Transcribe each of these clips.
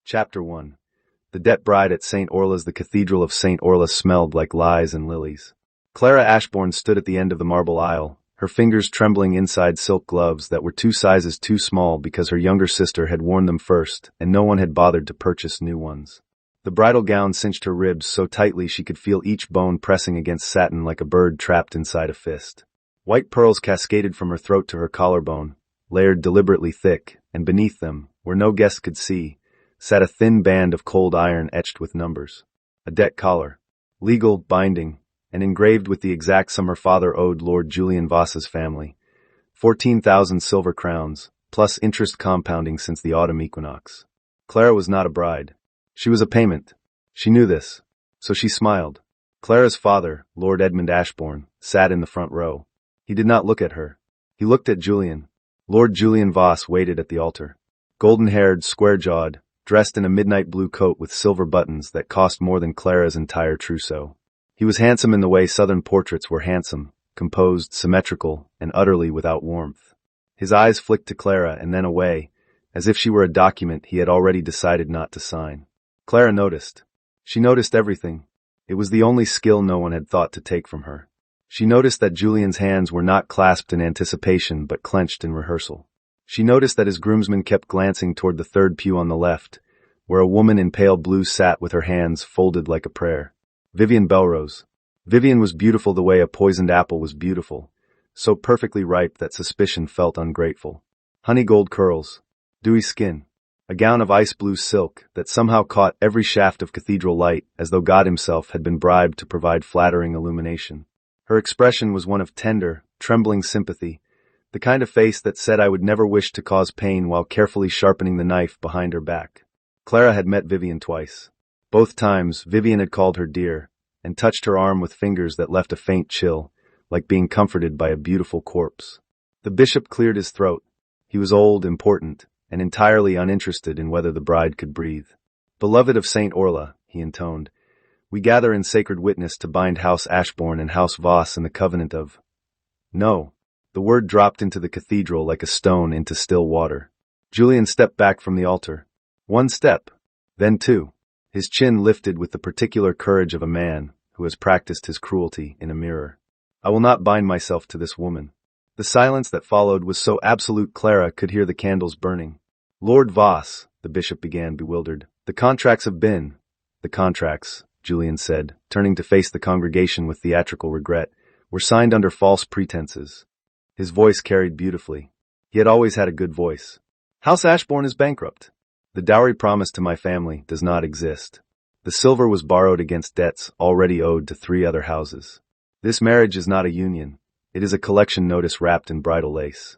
Chapter 1. The Debt Bride at St. Orla's. The Cathedral of St. Orla smelled like lies and lilies. Clara Ashbourne stood at the end of the marble aisle, her fingers trembling inside silk gloves that were 2 sizes too small because her younger sister had worn them first, and no one had bothered to purchase new ones. The bridal gown cinched her ribs so tightly she could feel each bone pressing against satin like a bird trapped inside a fist. White pearls cascaded from her throat to her collarbone, layered deliberately thick, and beneath them, where no guest could see, sat a thin band of cold iron etched with numbers. A debt collar. Legal, binding, and engraved with the exact sum her father owed Lord Julian Voss's family. 14,000 silver crowns, plus interest compounding since the autumn equinox. Clara was not a bride. She was a payment. She knew this. So she smiled. Clara's father, Lord Edmund Ashbourne, sat in the front row. He did not look at her. He looked at Julian. Lord Julian Voss waited at the altar. Golden-haired, square-jawed, dressed in a midnight blue coat with silver buttons that cost more than Clara's entire trousseau. He was handsome in the way Southern portraits were handsome, composed, symmetrical, and utterly without warmth. His eyes flicked to Clara and then away, as if she were a document he had already decided not to sign. Clara noticed. She noticed everything. It was the only skill no one had thought to take from her. She noticed that Julian's hands were not clasped in anticipation but clenched in rehearsal. She noticed that his groomsman kept glancing toward the third pew on the left, where a woman in pale blue sat with her hands folded like a prayer. Vivian Belrose. Vivian was beautiful the way a poisoned apple was beautiful, so perfectly ripe that suspicion felt ungrateful. Honey gold curls, dewy skin, a gown of ice blue silk that somehow caught every shaft of cathedral light as though God himself had been bribed to provide flattering illumination. Her expression was one of tender, trembling sympathy, the kind of face that said I would never wish to cause pain while carefully sharpening the knife behind her back. Clara had met Vivian twice. Both times, Vivian had called her dear, and touched her arm with fingers that left a faint chill, like being comforted by a beautiful corpse. The bishop cleared his throat. He was old, important, and entirely uninterested in whether the bride could breathe. Beloved of St. Orla, he intoned, we gather in sacred witness to bind House Ashbourne and House Voss in the covenant of... No. The word dropped into the cathedral like a stone into still water. Julian stepped back from the altar. 1 step, then 2. His chin lifted with the particular courage of a man who has practiced his cruelty in a mirror. I will not bind myself to this woman. The silence that followed was so absolute Clara could hear the candles burning. Lord Voss, the bishop began, bewildered. The contracts have been... The contracts, Julian said, turning to face the congregation with theatrical regret, were signed under false pretenses. His voice carried beautifully. He had always had a good voice. House Ashbourne is bankrupt. The dowry promised to my family does not exist. The silver was borrowed against debts already owed to 3 other houses. This marriage is not a union. It is a collection notice wrapped in bridal lace.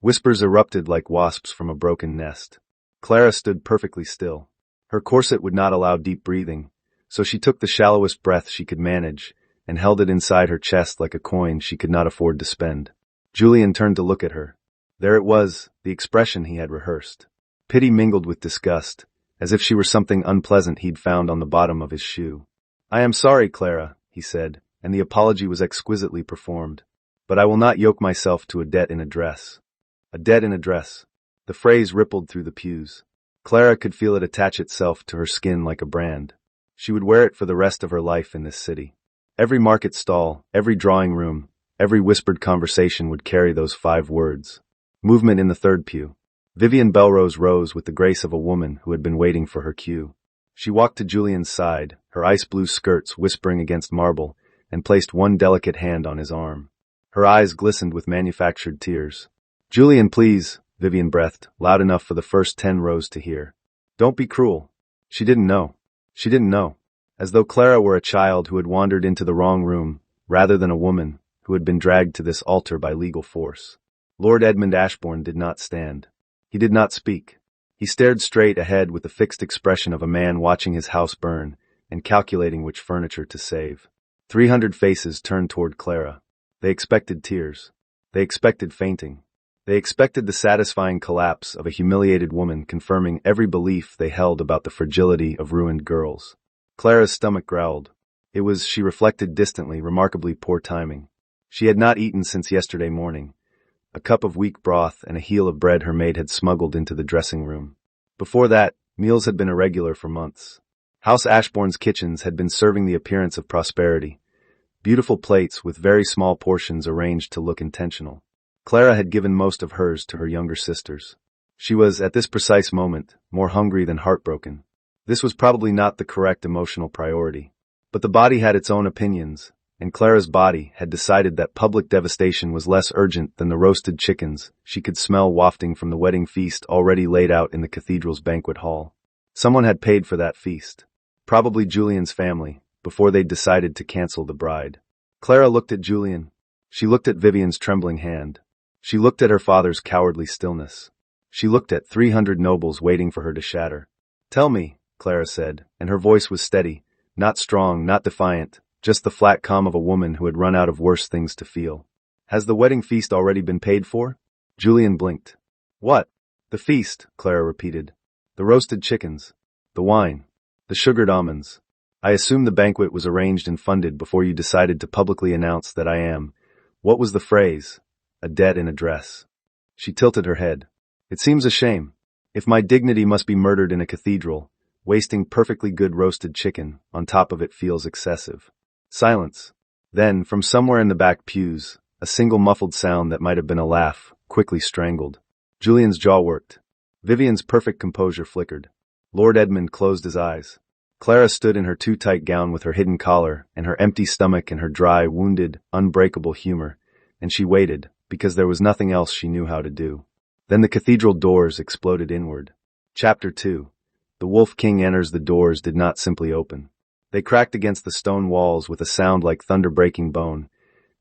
Whispers erupted like wasps from a broken nest. Clara stood perfectly still. Her corset would not allow deep breathing, so she took the shallowest breath she could manage and held it inside her chest like a coin she could not afford to spend. Julian turned to look at her. There it was, the expression he had rehearsed. Pity mingled with disgust, as if she were something unpleasant he'd found on the bottom of his shoe. I am sorry, Clara, he said, and the apology was exquisitely performed. But I will not yoke myself to a debt in a dress. A debt in a dress. The phrase rippled through the pews. Clara could feel it attach itself to her skin like a brand. She would wear it for the rest of her life in this city. Every market stall, every drawing room, every whispered conversation would carry those 5 words. Movement in the third pew. Vivian Belrose rose with the grace of a woman who had been waiting for her cue. She walked to Julian's side, her ice blue skirts whispering against marble, and placed one delicate hand on his arm. Her eyes glistened with manufactured tears. Julian, please, Vivian breathed, loud enough for the first 10 rows to hear. Don't be cruel. She didn't know. She didn't know. As though Clara were a child who had wandered into the wrong room, rather than a woman who had been dragged to this altar by legal force. Lord Edmund Ashbourne did not stand. He did not speak. He stared straight ahead with the fixed expression of a man watching his house burn and calculating which furniture to save. 300 faces turned toward Clara. They expected tears. They expected fainting. They expected the satisfying collapse of a humiliated woman confirming every belief they held about the fragility of ruined girls. Clara's stomach growled. It was, she reflected distantly, remarkably poor timing. She had not eaten since yesterday morning. A cup of weak broth and a heel of bread her maid had smuggled into the dressing room. Before that, Meals had been irregular for months. House Ashbourne's kitchens had been serving the appearance of prosperity. Beautiful plates with very small portions arranged to look intentional. Clara had given most of hers to her younger sisters. She was, at this precise moment, more hungry than heartbroken. This was probably not the correct emotional priority. But the body had its own opinions, and Clara's body had decided that public devastation was less urgent than the roasted chickens she could smell wafting from the wedding feast already laid out in the cathedral's banquet hall. Someone had paid for that feast. Probably Julian's family, before they'd decided to cancel the bride. Clara looked at Julian. She looked at Vivian's trembling hand. She looked at her father's cowardly stillness. She looked at 300 nobles waiting for her to shatter. "Tell me," Clara said, and her voice was steady, not strong, not defiant, just the flat calm of a woman who had run out of worse things to feel. "Has the wedding feast already been paid for?" Julian blinked. "What?" "The feast," Clara repeated. "The roasted chickens. The wine. The sugared almonds. I assume the banquet was arranged and funded before you decided to publicly announce that I am, what was the phrase? A debt in a dress." She tilted her head. "It seems a shame. If my dignity must be murdered in a cathedral, wasting perfectly good roasted chicken on top of it feels excessive." Silence. Then, from somewhere in the back pews, a single muffled sound that might have been a laugh, quickly strangled. Julian's jaw worked. Vivian's perfect composure flickered. Lord Edmund closed his eyes. Clara stood in her too-tight gown with her hidden collar and her empty stomach and her dry, wounded, unbreakable humor, and she waited, because there was nothing else she knew how to do. Then the cathedral doors exploded inward. Chapter 2. The Wolf King enters. The doors did not simply open. They cracked against the stone walls with a sound like thunder breaking bone,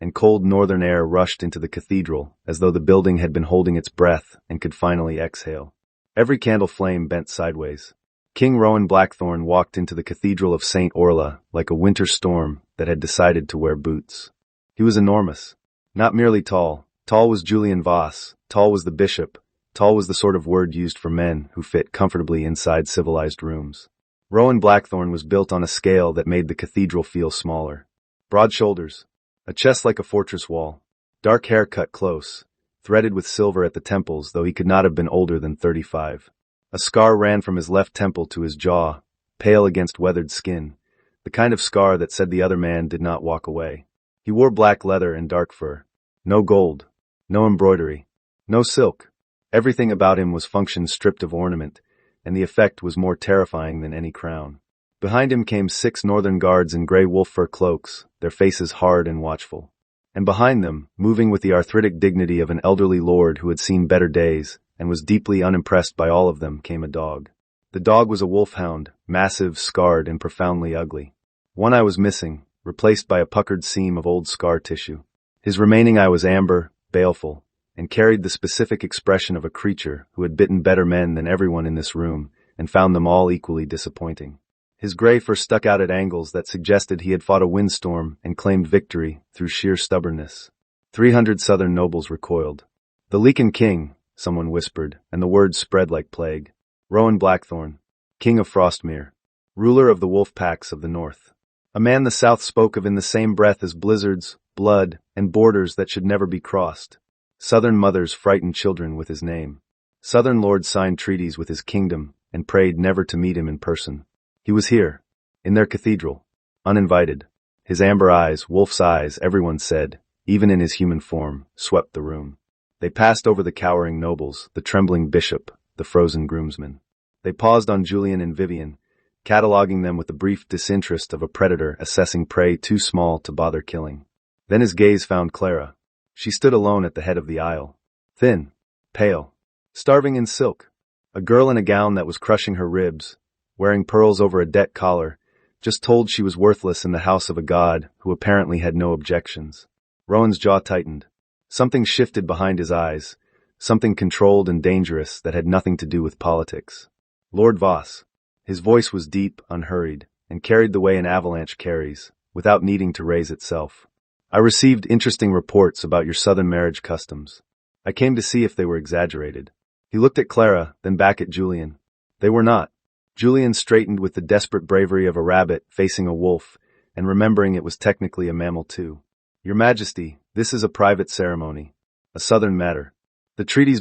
and cold northern air rushed into the cathedral as though the building had been holding its breath and could finally exhale. Every candle flame bent sideways. King Rowan Blackthorn walked into the Cathedral of St. Orla like a winter storm that had decided to wear boots. He was enormous. Not merely tall. Tall was Julian Voss. Tall was the bishop. Tall was the sort of word used for men who fit comfortably inside civilized rooms. Rowan Blackthorn was built on a scale that made the cathedral feel smaller. Broad shoulders. A chest like a fortress wall. Dark hair cut close, threaded with silver at the temples, though he could not have been older than 35. A scar ran from his left temple to his jaw, pale against weathered skin, the kind of scar that said the other man did not walk away. He wore black leather and dark fur. No gold. No embroidery. No silk. Everything about him was function stripped of ornament, and the effect was more terrifying than any crown. Behind him came 6 northern guards in gray wolf fur cloaks, their faces hard and watchful. And behind them, moving with the arthritic dignity of an elderly lord who had seen better days, and was deeply unimpressed by all of them, came a dog. The dog was a wolfhound, massive, scarred, and profoundly ugly. One eye was missing, replaced by a puckered seam of old scar tissue. His remaining eye was amber, baleful, and carried the specific expression of a creature who had bitten better men than everyone in this room, and found them all equally disappointing. His gray fur stuck out at angles that suggested he had fought a windstorm and claimed victory through sheer stubbornness. 300 southern nobles recoiled. "The Lycan King," someone whispered, and the words spread like plague. "Rowan Blackthorn, King of Frostmere, ruler of the wolf packs of the north. A man the South spoke of in the same breath as blizzards, blood, and borders that should never be crossed. Southern mothers frightened children with his name. Southern lords signed treaties with his kingdom and prayed never to meet him in person. He was here, in their cathedral, uninvited. His amber eyes, wolf's eyes, everyone said, even in his human form, swept the room. They passed over the cowering nobles, the trembling bishop, the frozen groomsmen. They paused on Julian and Vivian, cataloging them with the brief disinterest of a predator assessing prey too small to bother killing. Then his gaze found Clara. She stood alone at the head of the aisle. Thin, pale, starving in silk. A girl in a gown that was crushing her ribs, wearing pearls over a debt collar, just told she was worthless in the house of a god who apparently had no objections. Rowan's jaw tightened. Something shifted behind his eyes, something controlled and dangerous that had nothing to do with politics. "Lord Voss." His voice was deep, unhurried, and carried the way an avalanche carries, without needing to raise itself. "I received interesting reports about your southern marriage customs. I came to see if they were exaggerated." He looked at Clara, then back at Julian. They were not. Julian straightened with the desperate bravery of a rabbit facing a wolf, and remembering it was technically a mammal too. "Your Majesty, this is a private ceremony. A southern matter. The treaties,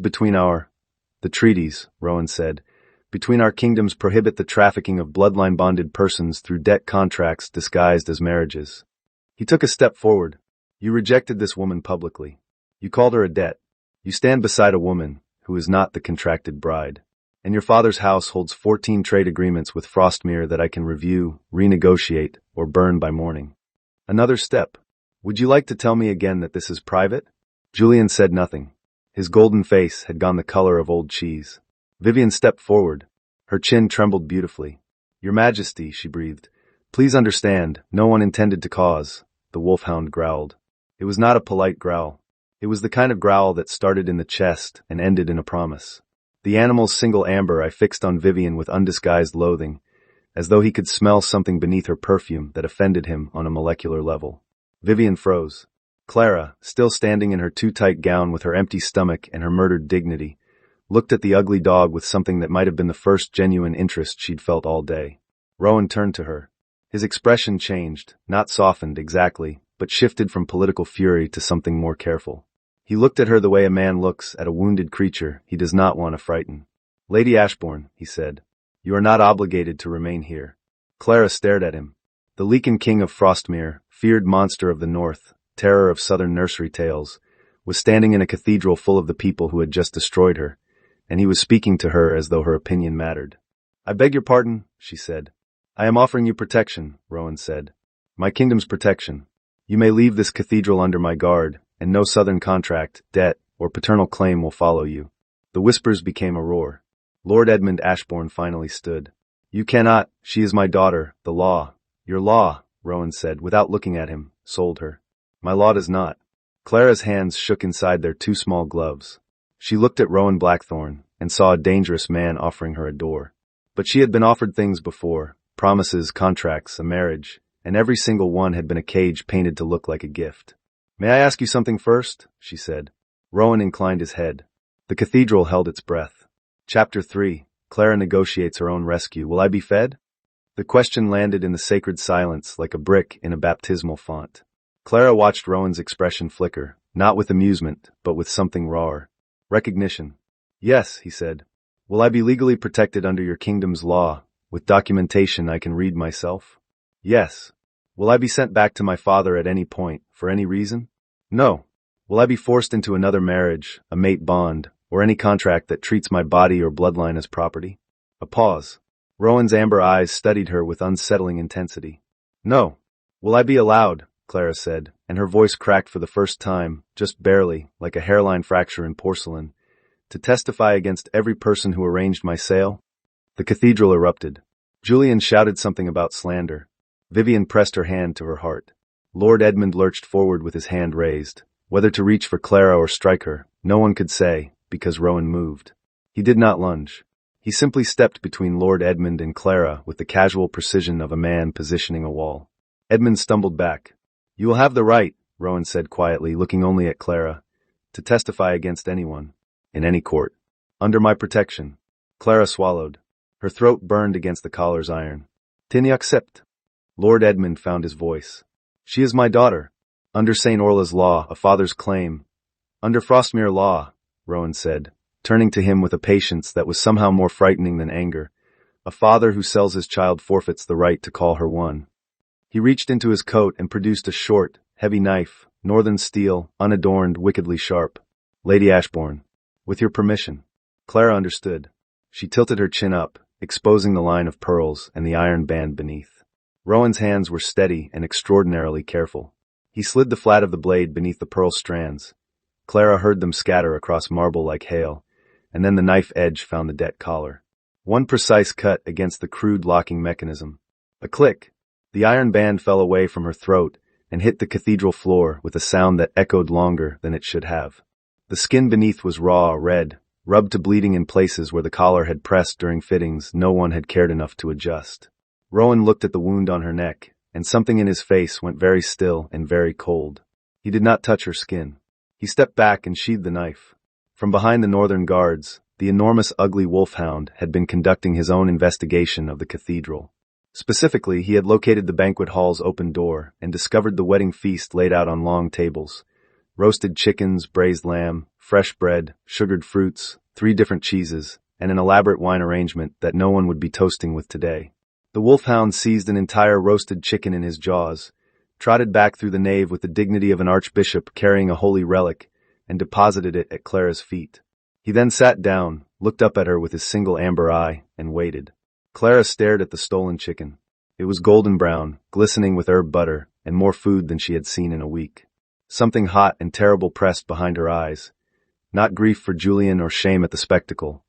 Rowan said, between our kingdoms prohibit the trafficking of bloodline-bonded persons through debt contracts disguised as marriages. He took a step forward. You rejected this woman publicly. You called her a debt. You stand beside a woman who is not the contracted bride. And your father's house holds 14 trade agreements with Frostmere that I can review, renegotiate, or burn by morning. Another step. Would you like to tell me again that this is private? Julian said nothing. His golden face had gone the color of old cheese. Vivian stepped forward. Her chin trembled beautifully. Your Majesty, she breathed. Please understand, no one intended to cause. The wolfhound growled. It was not a polite growl. It was the kind of growl that started in the chest and ended in a promise. The animal's single amber eye fixed on Vivian with undisguised loathing, as though he could smell something beneath her perfume that offended him on a molecular level. Vivian froze. Clara, still standing in her too-tight gown with her empty stomach and her murdered dignity, looked at the ugly dog with something that might have been the first genuine interest she'd felt all day. Rowan turned to her. His expression changed, not softened exactly, but shifted from political fury to something more careful. He looked at her the way a man looks at a wounded creature he does not want to frighten. Lady Ashbourne, he said, you are not obligated to remain here. Clara stared at him. The Lycan King of Frostmere, feared monster of the north, terror of southern nursery tales, was standing in a cathedral full of the people who had just destroyed her, and he was speaking to her as though her opinion mattered. I beg your pardon, she said. I am offering you protection, Rowan said. My kingdom's protection. You may leave this cathedral under my guard, and no southern contract, debt, or paternal claim will follow you. The whispers became a roar. Lord Edmund Ashbourne finally stood. You cannot, she is my daughter, the law. Your law, Rowan said, without looking at him, sold her. My law does not. Clara's hands shook inside their two small gloves. She looked at Rowan Blackthorne, and saw a dangerous man offering her a door. But she had been offered things before, promises, contracts, a marriage, and every single one had been a cage painted to look like a gift. May I ask you something first? She said. Rowan inclined his head. The cathedral held its breath. Chapter 3. Clara negotiates her own rescue. Will I be fed? The question landed in the sacred silence like a brick in a baptismal font. Clara watched Rowan's expression flicker, not with amusement, but with something rawer. Recognition. Yes, he said. Will I be legally protected under your kingdom's law, with documentation I can read myself? Yes. Will I be sent back to my father at any point, for any reason? No. Will I be forced into another marriage, a mate bond, or any contract that treats my body or bloodline as property? A pause. Rowan's amber eyes studied her with unsettling intensity. No. Will I be allowed, Clara said, and her voice cracked for the first time, just barely, like a hairline fracture in porcelain, to testify against every person who arranged my sale? The cathedral erupted. Julian shouted something about slander. Vivian pressed her hand to her heart. Lord Edmund lurched forward with his hand raised. Whether to reach for Clara or strike her, no one could say, because Rowan moved. He did not lunge. He simply stepped between Lord Edmund and Clara with the casual precision of a man positioning a wall. Edmund stumbled back. You will have the right, Rowan said quietly, looking only at Clara, to testify against anyone, in any court, under my protection. Clara swallowed. Her throat burned against the collar's iron. Tin you accept? Lord Edmund found his voice. She is my daughter. Under St. Orla's law, a father's claim. Under Frostmere law, Rowan said, turning to him with a patience that was somehow more frightening than anger. A father who sells his child forfeits the right to call her one. He reached into his coat and produced a short, heavy knife, northern steel, unadorned, wickedly sharp. Lady Ashbourne, with your permission. Clara understood. She tilted her chin up, exposing the line of pearls and the iron band beneath. Rowan's hands were steady and extraordinarily careful. He slid the flat of the blade beneath the pearl strands. Clara heard them scatter across marble like hail, and then the knife edge found the debt collar. One precise cut against the crude locking mechanism. A click. The iron band fell away from her throat and hit the cathedral floor with a sound that echoed longer than it should have. The skin beneath was raw, red, rubbed to bleeding in places where the collar had pressed during fittings no one had cared enough to adjust. Rowan looked at the wound on her neck, and something in his face went very still and very cold. He did not touch her skin. He stepped back and sheathed the knife. From behind the northern guards, the enormous ugly wolfhound had been conducting his own investigation of the cathedral. Specifically, he had located the banquet hall's open door and discovered the wedding feast laid out on long tables. Roasted chickens, braised lamb, fresh bread, sugared fruits, 3 different cheeses, and an elaborate wine arrangement that no one would be toasting with today. The wolfhound seized an entire roasted chicken in his jaws, trotted back through the nave with the dignity of an archbishop carrying a holy relic, and deposited it at Clara's feet. He then sat down, looked up at her with his single amber eye, and waited. Clara stared at the stolen chicken. It was golden brown, glistening with herb butter, and more food than she had seen in a week. Something hot and terrible pressed behind her eyes. Not grief for Julian or shame at the spectacle,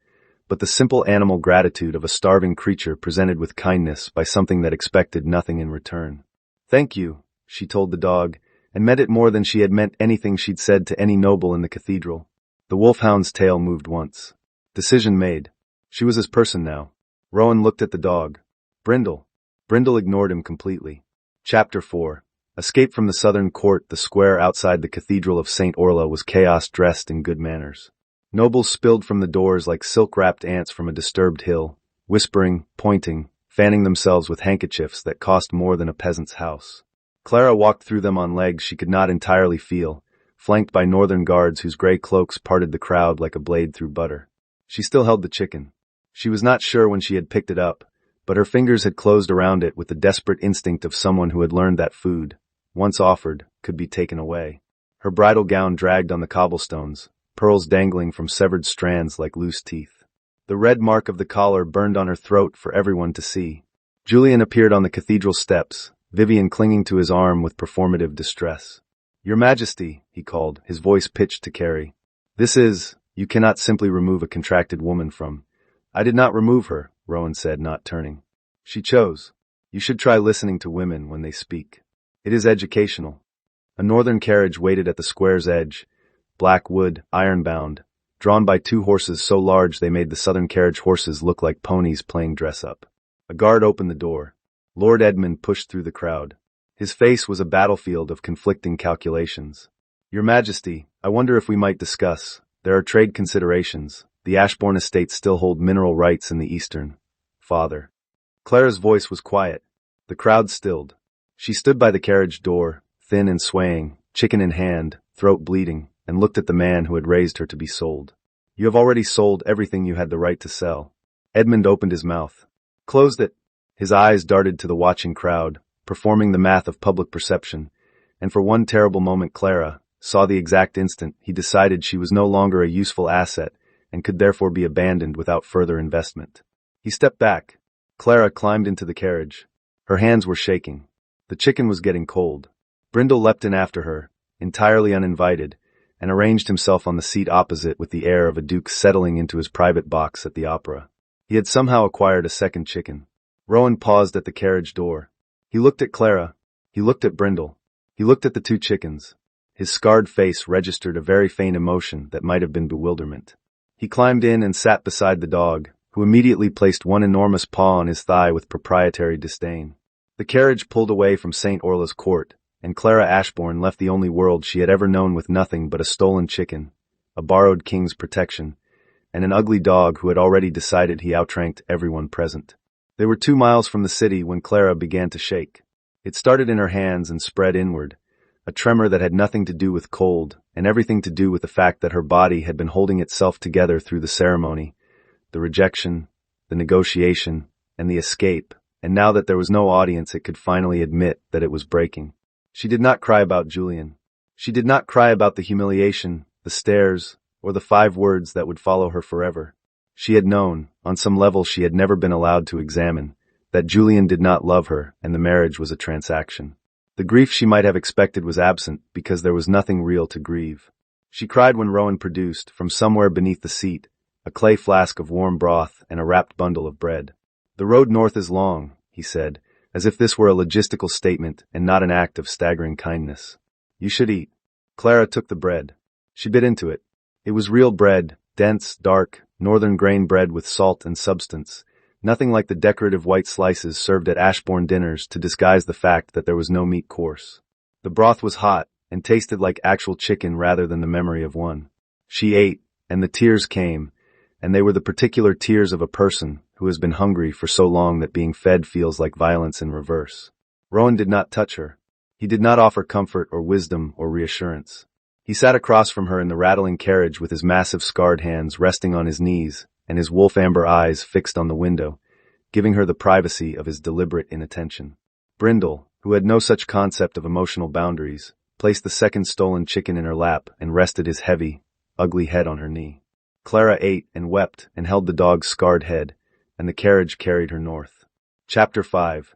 but the simple animal gratitude of a starving creature presented with kindness by something that expected nothing in return. "Thank you," she told the dog, and meant it more than she had meant anything she'd said to any noble in the cathedral. The wolfhound's tail moved once. Decision made. She was his person now. Rowan looked at the dog. Brindle. Brindle ignored him completely. Chapter 4. Escape from the southern court. The square outside the Cathedral of St. Orla was chaos dressed in good manners. Nobles spilled from the doors like silk-wrapped ants from a disturbed hill, whispering, pointing, fanning themselves with handkerchiefs that cost more than a peasant's house. Clara walked through them on legs she could not entirely feel, flanked by northern guards whose gray cloaks parted the crowd like a blade through butter. She still held the chicken. She was not sure when she had picked it up, but her fingers had closed around it with the desperate instinct of someone who had learned that food, once offered, could be taken away. Her bridal gown dragged on the cobblestones, pearls dangling from severed strands like loose teeth. The red mark of the collar burned on her throat for everyone to see. Julian appeared on the cathedral steps, Vivian clinging to his arm with performative distress. "Your Majesty," he called, his voice pitched to Carrie. You cannot simply remove a contracted woman from." "I did not remove her," Rowan said, not turning. "She chose. You should try listening to women when they speak. It is educational." A northern carriage waited at the square's edge, black wood, iron-bound, drawn by two horses so large they made the southern carriage horses look like ponies playing dress-up. A guard opened the door. Lord Edmund pushed through the crowd. His face was a battlefield of conflicting calculations. "Your Majesty, I wonder if we might discuss. There are trade considerations. The Ashbourne estates still hold mineral rights in the eastern." "Father." Clara's voice was quiet. The crowd stilled. She stood by the carriage door, thin and swaying, chicken in hand, throat bleeding, and looked at the man who had raised her to be sold. "You have already sold everything you had the right to sell." Edmund opened his mouth. "Closed it." His eyes darted to the watching crowd, performing the math of public perception, and for one terrible moment Clara saw the exact instant he decided she was no longer a useful asset and could therefore be abandoned without further investment. He stepped back. Clara climbed into the carriage. Her hands were shaking. The chicken was getting cold. Brindle leapt in after her, entirely uninvited, and arranged himself on the seat opposite with the air of a duke settling into his private box at the opera. He had somehow acquired a second chicken. Rowan paused at the carriage door. He looked at Clara. He looked at Brindle. He looked at the two chickens. His scarred face registered a very faint emotion that might have been bewilderment. He climbed in and sat beside the dog, who immediately placed one enormous paw on his thigh with proprietary disdain. The carriage pulled away from St. Orla's court, and Clara Ashbourne left the only world she had ever known with nothing but a stolen chicken, a borrowed king's protection, and an ugly dog who had already decided he outranked everyone present. They were 2 miles from the city when Clara began to shake. It started in her hands and spread inward, a tremor that had nothing to do with cold and everything to do with the fact that her body had been holding itself together through the ceremony, the rejection, the negotiation, and the escape, and now that there was no audience it could finally admit that it was breaking. She did not cry about Julian. She did not cry about the humiliation, the stares, or the 5 words that would follow her forever. She had known, on some level she had never been allowed to examine, that Julian did not love her and the marriage was a transaction. The grief she might have expected was absent because there was nothing real to grieve. She cried when Rowan produced, from somewhere beneath the seat, a clay flask of warm broth and a wrapped bundle of bread. "The road north is long," he said, as if this were a logistical statement and not an act of staggering kindness. "You should eat." Clara took the bread. She bit into it. It was real bread, dense, dark, northern grain bread with salt and substance, nothing like the decorative white slices served at Ashbourne dinners to disguise the fact that there was no meat course. The broth was hot and tasted like actual chicken rather than the memory of one. She ate, and the tears came, and they were the particular tears of a person who has been hungry for so long that being fed feels like violence in reverse. Rowan did not touch her. He did not offer comfort or wisdom or reassurance. He sat across from her in the rattling carriage with his massive scarred hands resting on his knees and his wolf-amber eyes fixed on the window, giving her the privacy of his deliberate inattention. Brindle, who had no such concept of emotional boundaries, placed the second stolen chicken in her lap and rested his heavy, ugly head on her knee. Clara ate and wept and held the dog's scarred head, and the carriage carried her north. Chapter 5.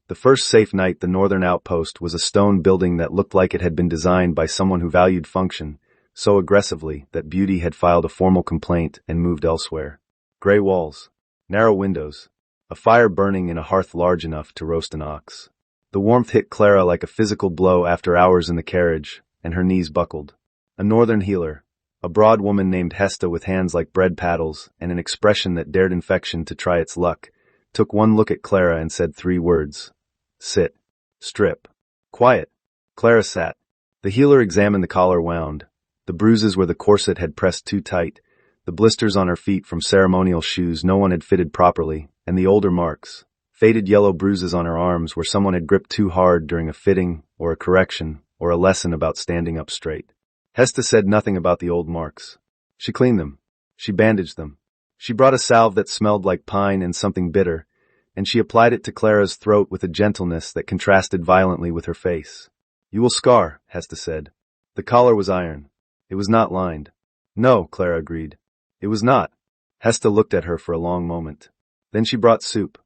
The first safe night the northern outpost was a stone building that looked like it had been designed by someone who valued function so aggressively that Beauty had filed a formal complaint and moved elsewhere. Gray walls, narrow windows, a fire burning in a hearth large enough to roast an ox. The warmth hit Clara like a physical blow after hours in the carriage, and her knees buckled. A northern healer, a broad woman named Hesta with hands like bread paddles and an expression that dared infection to try its luck, took one look at Clara and said 3 words. Sit. Strip. Quiet. Clara sat. The healer examined the collar wound, the bruises where the corset had pressed too tight, the blisters on her feet from ceremonial shoes no one had fitted properly, and the older marks, faded yellow bruises on her arms where someone had gripped too hard during a fitting, or a correction, or a lesson about standing up straight. Hesta said nothing about the old marks. She cleaned them. She bandaged them. She brought a salve that smelled like pine and something bitter, and she applied it to Clara's throat with a gentleness that contrasted violently with her face. You will scar, Hesta said. The collar was iron. It was not lined. No, Clara agreed. It was not. Hesta looked at her for a long moment. Then she brought soup.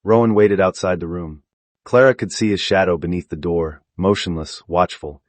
Rowan waited outside the room. Clara could see his shadow beneath the door, motionless, watchful,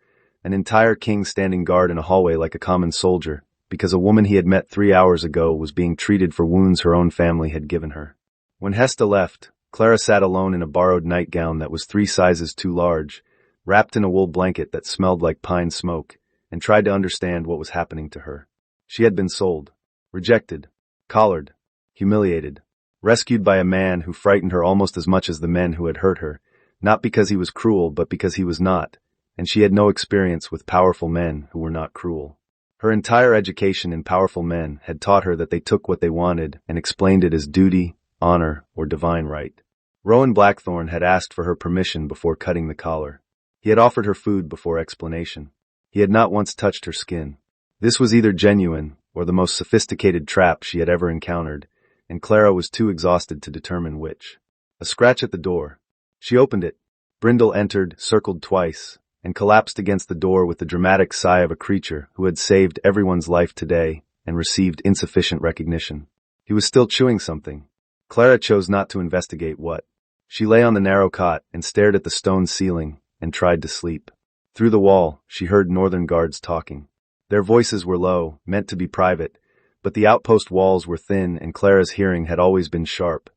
an entire king standing guard in a hallway like a common soldier, because a woman he had met 3 hours ago was being treated for wounds her own family had given her. When Hesta left, Clara sat alone in a borrowed nightgown that was 3 sizes too large, wrapped in a wool blanket that smelled like pine smoke, and tried to understand what was happening to her. She had been sold, rejected, collared, humiliated, rescued by a man who frightened her almost as much as the men who had hurt her, not because he was cruel but because he was not, and she had no experience with powerful men who were not cruel. Her entire education in powerful men had taught her that they took what they wanted and explained it as duty, honor, or divine right. Rowan Blackthorn had asked for her permission before cutting the collar. He had offered her food before explanation. He had not once touched her skin. This was either genuine or the most sophisticated trap she had ever encountered, and Clara was too exhausted to determine which. A scratch at the door. She opened it. Brindle entered, circled twice, and collapsed against the door with the dramatic sigh of a creature who had saved everyone's life today and received insufficient recognition. He was still chewing something. Clara chose not to investigate what. She lay on the narrow cot and stared at the stone ceiling and tried to sleep. Through the wall, she heard northern guards talking. Their voices were low, meant to be private, but the outpost walls were thin and Clara's hearing had always been sharp.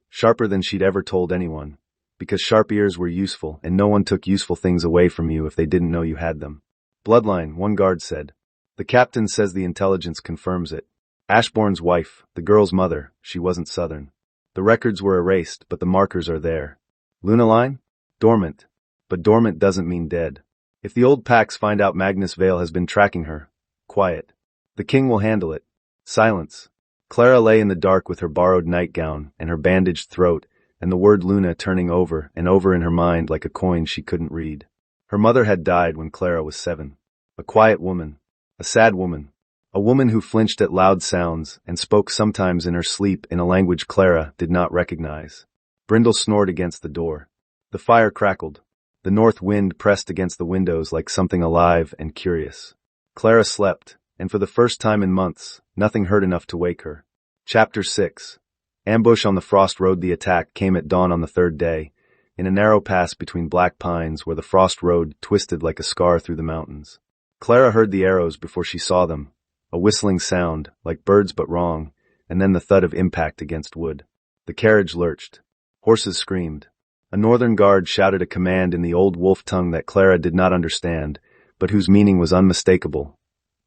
Sharper than she'd ever told anyone, because sharp ears were useful and no one took useful things away from you if they didn't know you had them. Bloodline, one guard said. The captain says the intelligence confirms it. Ashbourne's wife, the girl's mother, she wasn't Southern. The records were erased, but the markers are there. Lunaline? Dormant. But dormant doesn't mean dead. If the old packs find out Magnus Vale has been tracking her, quiet. The king will handle it. Silence. Clara lay in the dark with her borrowed nightgown and her bandaged throat, and the word Luna turning over and over in her mind like a coin she couldn't read. Her mother had died when Clara was 7. A quiet woman. A sad woman. A woman who flinched at loud sounds and spoke sometimes in her sleep in a language Clara did not recognize. Brindle snored against the door. The fire crackled. The north wind pressed against the windows like something alive and curious. Clara slept, and for the first time in months, nothing hurt enough to wake her. Chapter 6. Ambush on the Frost Road. The attack came at dawn on the 3rd day, in a narrow pass between black pines where the Frost Road twisted like a scar through the mountains. Clara heard the arrows before she saw them, a whistling sound, like birds but wrong, and then the thud of impact against wood. The carriage lurched. Horses screamed. A northern guard shouted a command in the old wolf tongue that Clara did not understand, but whose meaning was unmistakable.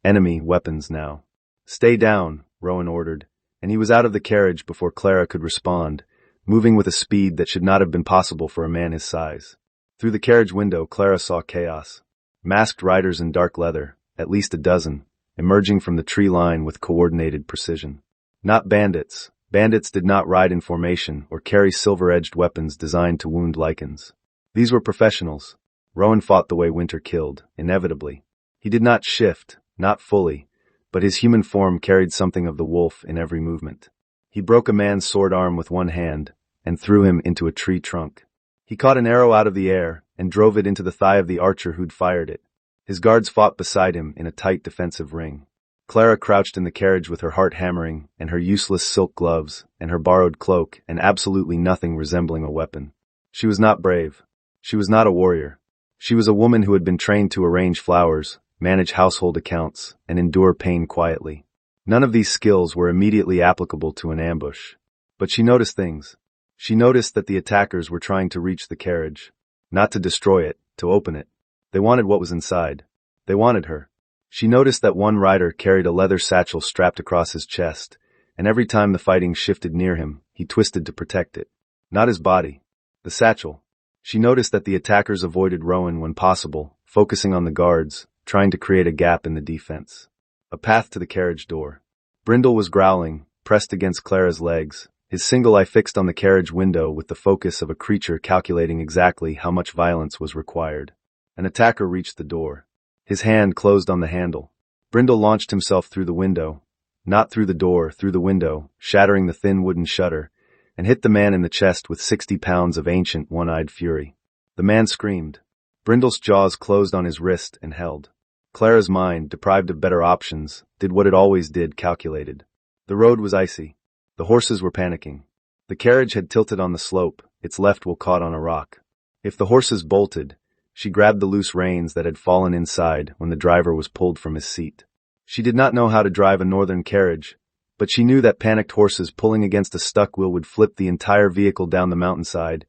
Enemy weapons now. Stay down, Rowan ordered, and he was out of the carriage before Clara could respond, moving with a speed that should not have been possible for a man his size. Through the carriage window, Clara saw chaos. Masked riders in dark leather, at least a dozen, emerging from the tree line with coordinated precision. Not bandits. Bandits did not ride in formation or carry silver-edged weapons designed to wound Lycans. These were professionals. Rowan fought the way winter killed, inevitably. He did not shift, not fully, but his human form carried something of the wolf in every movement. He broke a man's sword arm with one hand and threw him into a tree trunk. He caught an arrow out of the air and drove it into the thigh of the archer who'd fired it. His guards fought beside him in a tight defensive ring. Clara crouched in the carriage with her heart hammering and her useless silk gloves and her borrowed cloak and absolutely nothing resembling a weapon. She was not brave. She was not a warrior. She was a woman who had been trained to arrange flowers, manage household accounts, and endure pain quietly. None of these skills were immediately applicable to an ambush. But she noticed things. She noticed that the attackers were trying to reach the carriage. Not to destroy it, to open it. They wanted what was inside. They wanted her. She noticed that one rider carried a leather satchel strapped across his chest, and every time the fighting shifted near him, he twisted to protect it. Not his body. The satchel. She noticed that the attackers avoided Rowan when possible, focusing on the guards, trying to create a gap in the defense. A path to the carriage door. Brindle was growling, pressed against Clara's legs, his single eye fixed on the carriage window with the focus of a creature calculating exactly how much violence was required. An attacker reached the door. His hand closed on the handle. Brindle launched himself through the window, not through the door, through the window, shattering the thin wooden shutter, and hit the man in the chest with 60 pounds of ancient one-eyed fury. The man screamed. Brindle's jaws closed on his wrist and held. Clara's mind, deprived of better options, did what it always did, calculated. The road was icy. The horses were panicking. The carriage had tilted on the slope, its left wheel caught on a rock. If the horses bolted, she grabbed the loose reins that had fallen inside when the driver was pulled from his seat. She did not know how to drive a northern carriage, but she knew that panicked horses pulling against a stuck wheel would flip the entire vehicle down the mountainside,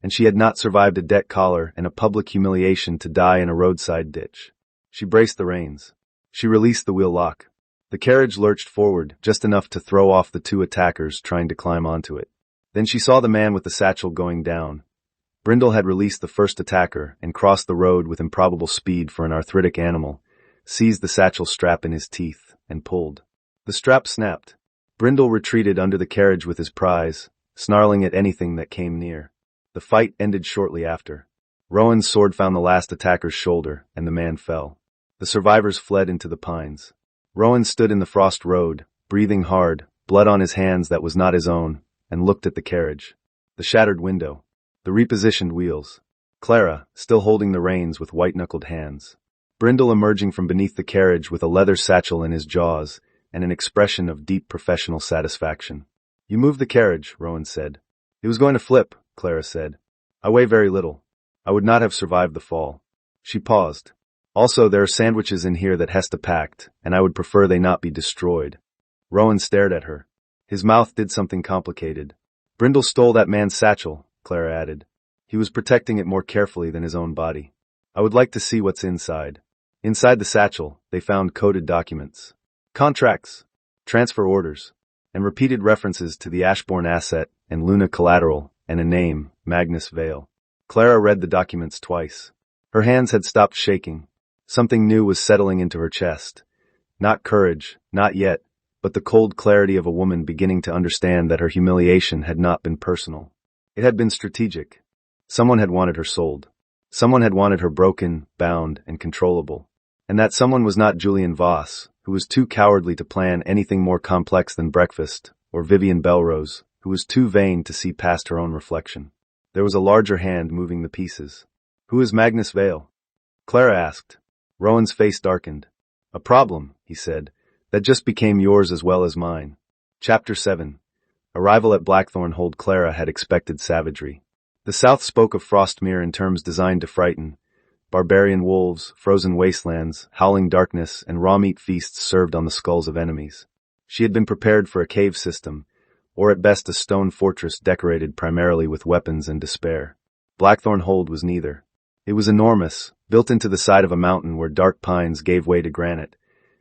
and she had not survived a debt collar and a public humiliation to die in a roadside ditch. She braced the reins. She released the wheel lock. The carriage lurched forward, just enough to throw off the two attackers trying to climb onto it. Then she saw the man with the satchel going down. Brindle had released the first attacker and crossed the road with improbable speed for an arthritic animal, seized the satchel strap in his teeth, and pulled. The strap snapped. Brindle retreated under the carriage with his prize, snarling at anything that came near. The fight ended shortly after. Rowan's sword found the last attacker's shoulder, and the man fell. The survivors fled into the pines. Rowan stood in the frost road, breathing hard, blood on his hands that was not his own, and looked at the carriage. The shattered window. The repositioned wheels. Clara, still holding the reins with white-knuckled hands. Brindle emerging from beneath the carriage with a leather satchel in his jaws and an expression of deep professional satisfaction. "You moved the carriage," Rowan said. "It was going to flip," Clara said. "I weigh very little. I would not have survived the fall." She paused. "Also, there are sandwiches in here that Hesta packed, and I would prefer they not be destroyed." Rowan stared at her. His mouth did something complicated. "Brindle stole that man's satchel," Clara added. "He was protecting it more carefully than his own body. I would like to see what's inside." Inside the satchel, they found coded documents. Contracts, transfer orders, and repeated references to the Ashbourne asset and Luna collateral, and a name, Magnus Vale. Clara read the documents twice. Her hands had stopped shaking. Something new was settling into her chest. Not courage, not yet, but the cold clarity of a woman beginning to understand that her humiliation had not been personal. It had been strategic. Someone had wanted her sold. Someone had wanted her broken, bound, and controllable. And that someone was not Julian Voss, who was too cowardly to plan anything more complex than breakfast, or Vivian Belrose, who was too vain to see past her own reflection. There was a larger hand moving the pieces. "Who is Magnus Vale?" Clara asked. Rowan's face darkened. "A problem," he said, "that just became yours as well as mine." Chapter 7. Arrival at Blackthorn Hold. Clara had expected savagery. The South spoke of Frostmere in terms designed to frighten. Barbarian wolves, frozen wastelands, howling darkness, and raw meat feasts served on the skulls of enemies. She had been prepared for a cave system, or at best a stone fortress decorated primarily with weapons and despair. Blackthorn Hold was neither. It was enormous, built into the side of a mountain where dark pines gave way to granite,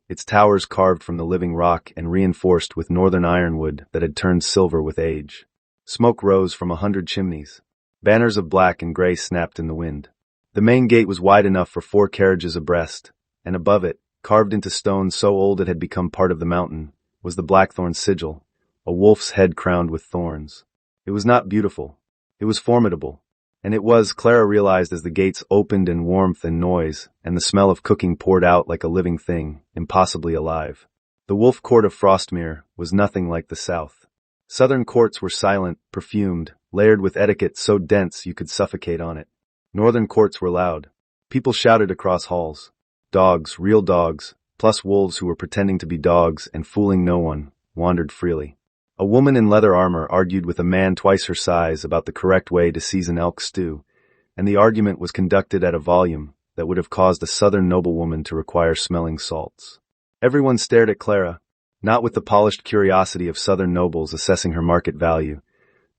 its towers carved from the living rock and reinforced with northern ironwood that had turned silver with age. Smoke rose from 100 chimneys. Banners of black and gray snapped in the wind. The main gate was wide enough for 4 carriages abreast, and above it, carved into stone so old it had become part of the mountain, was the Blackthorn sigil, a wolf's head crowned with thorns. It was not beautiful. It was formidable. And it was, Clara realized as the gates opened in warmth and noise, and the smell of cooking poured out like a living thing, impossibly alive. The wolf court of Frostmere was nothing like the south. Southern courts were silent, perfumed, layered with etiquette so dense you could suffocate on it. Northern courts were loud. People shouted across halls. Dogs, real dogs, plus wolves who were pretending to be dogs and fooling no one, wandered freely. A woman in leather armor argued with a man twice her size about the correct way to season elk stew, and the argument was conducted at a volume that would have caused a southern noblewoman to require smelling salts. Everyone stared at Clara, not with the polished curiosity of southern nobles assessing her market value,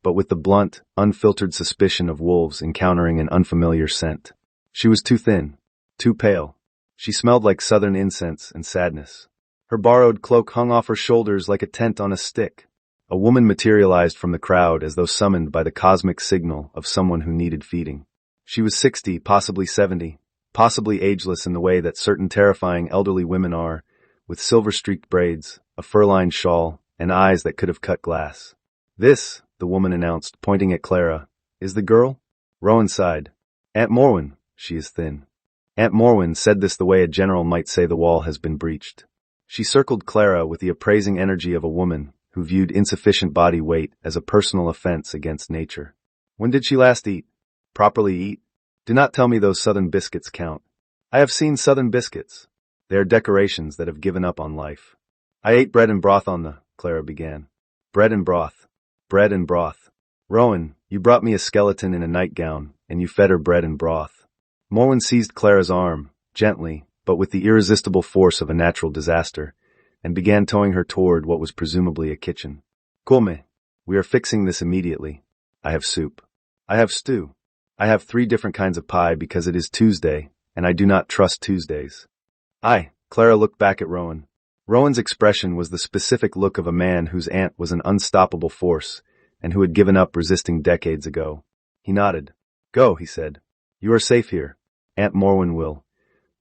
but with the blunt, unfiltered suspicion of wolves encountering an unfamiliar scent. She was too thin, too pale. She smelled like southern incense and sadness. Her borrowed cloak hung off her shoulders like a tent on a stick. A woman materialized from the crowd as though summoned by the cosmic signal of someone who needed feeding. She was 60, possibly 70, possibly ageless in the way that certain terrifying elderly women are, with silver-streaked braids, a fur-lined shawl, and eyes that could have cut glass. "This," the woman announced, pointing at Clara, "is the girl?" Rowan sighed. "Aunt Morwen, she is thin." Aunt Morwen said this the way a general might say the wall has been breached. She circled Clara with the appraising energy of a woman who viewed insufficient body weight as a personal offense against nature. "When did she last eat? Properly eat? Do not tell me those southern biscuits count. I have seen southern biscuits. They are decorations that have given up on life." "I ate bread and broth on the," Clara began. "Bread and broth. Bread and broth. Rowan, you brought me a skeleton in a nightgown, and you fed her bread and broth." Morwen seized Clara's arm, gently, but with the irresistible force of a natural disaster, and began towing her toward what was presumably a kitchen. "Come, we are fixing this immediately. I have soup. I have stew. I have 3 different kinds of pie because it is Tuesday, and I do not trust Tuesdays." Clara looked back at Rowan. Rowan's expression was the specific look of a man whose aunt was an unstoppable force, and who had given up resisting decades ago. He nodded. "Go," he said. "You are safe here. Aunt Morwen will.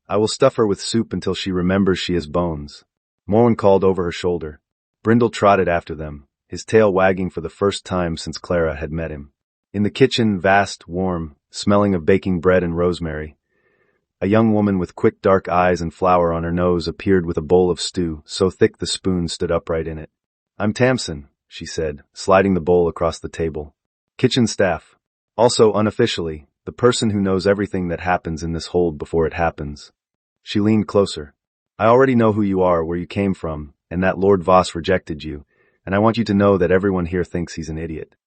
I will stuff her with soup until she remembers she has bones." Morwen called over her shoulder. Brindle trotted after them, his tail wagging for the first time since Clara had met him. In the kitchen, vast, warm, smelling of baking bread and rosemary, a young woman with quick dark eyes and flour on her nose appeared with a bowl of stew, so thick the spoon stood upright in it. "I'm Tamsin," she said, sliding the bowl across the table. "Kitchen staff. Also, unofficially, the person who knows everything that happens in this hold before it happens." She leaned closer. "I already know who you are, where you came from, and that Lord Voss rejected you, and I want you to know that everyone here thinks he's an idiot."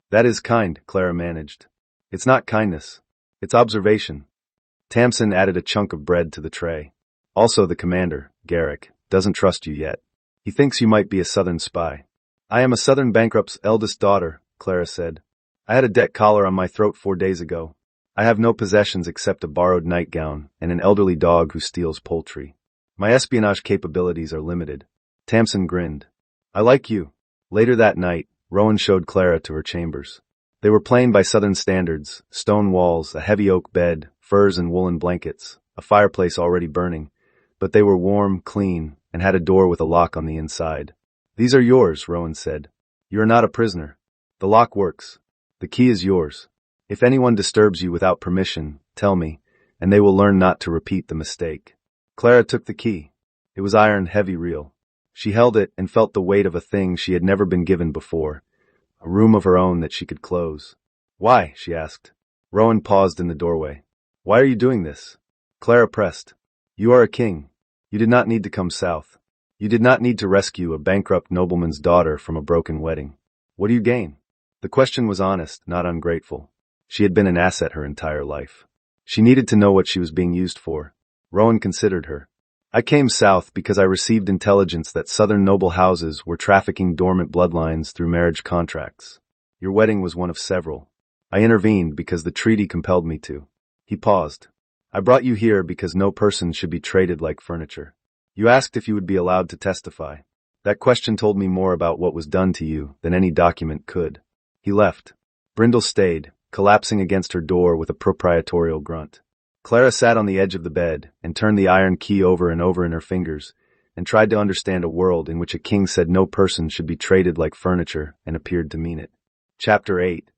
"That is kind," Clara managed. "It's not kindness. It's observation." Tamsin added a chunk of bread to the tray. "Also, the commander, Garrick, doesn't trust you yet. He thinks you might be a southern spy." "I am a southern bankrupt's eldest daughter," Clara said. "I had a debt collar on my throat 4 days ago. I have no possessions except a borrowed nightgown and an elderly dog who steals poultry. My espionage capabilities are limited." Tamsin grinned. "I like you." Later that night, Rowan showed Clara to her chambers. They were plain by southern standards: stone walls, a heavy oak bed, furs and woolen blankets, a fireplace already burning, but they were warm, clean, and had a door with a lock on the inside. "These are yours," Rowan said. "You are not a prisoner. The lock works. The key is yours. If anyone disturbs you without permission, tell me, and they will learn not to repeat the mistake." Clara took the key. It was iron, heavy, real. She held it and felt the weight of a thing she had never been given before, a room of her own that she could close. "Why?" she asked. Rowan paused in the doorway. "Why are you doing this?" Clara pressed. "You are a king. You did not need to come south. You did not need to rescue a bankrupt nobleman's daughter from a broken wedding. What do you gain?" The question was honest, not ungrateful. She had been an asset her entire life. She needed to know what she was being used for. Rowan considered her. "I came south because I received intelligence that southern noble houses were trafficking dormant bloodlines through marriage contracts. Your wedding was one of several. I intervened because the treaty compelled me to." He paused. "I brought you here because no person should be traded like furniture. You asked if you would be allowed to testify. That question told me more about what was done to you than any document could." He left. Brindle stayed, collapsing against her door with a proprietorial grunt. Clara sat on the edge of the bed and turned the iron key over and over in her fingers and tried to understand a world in which a king said no person should be traded like furniture and appeared to mean it. Chapter 8.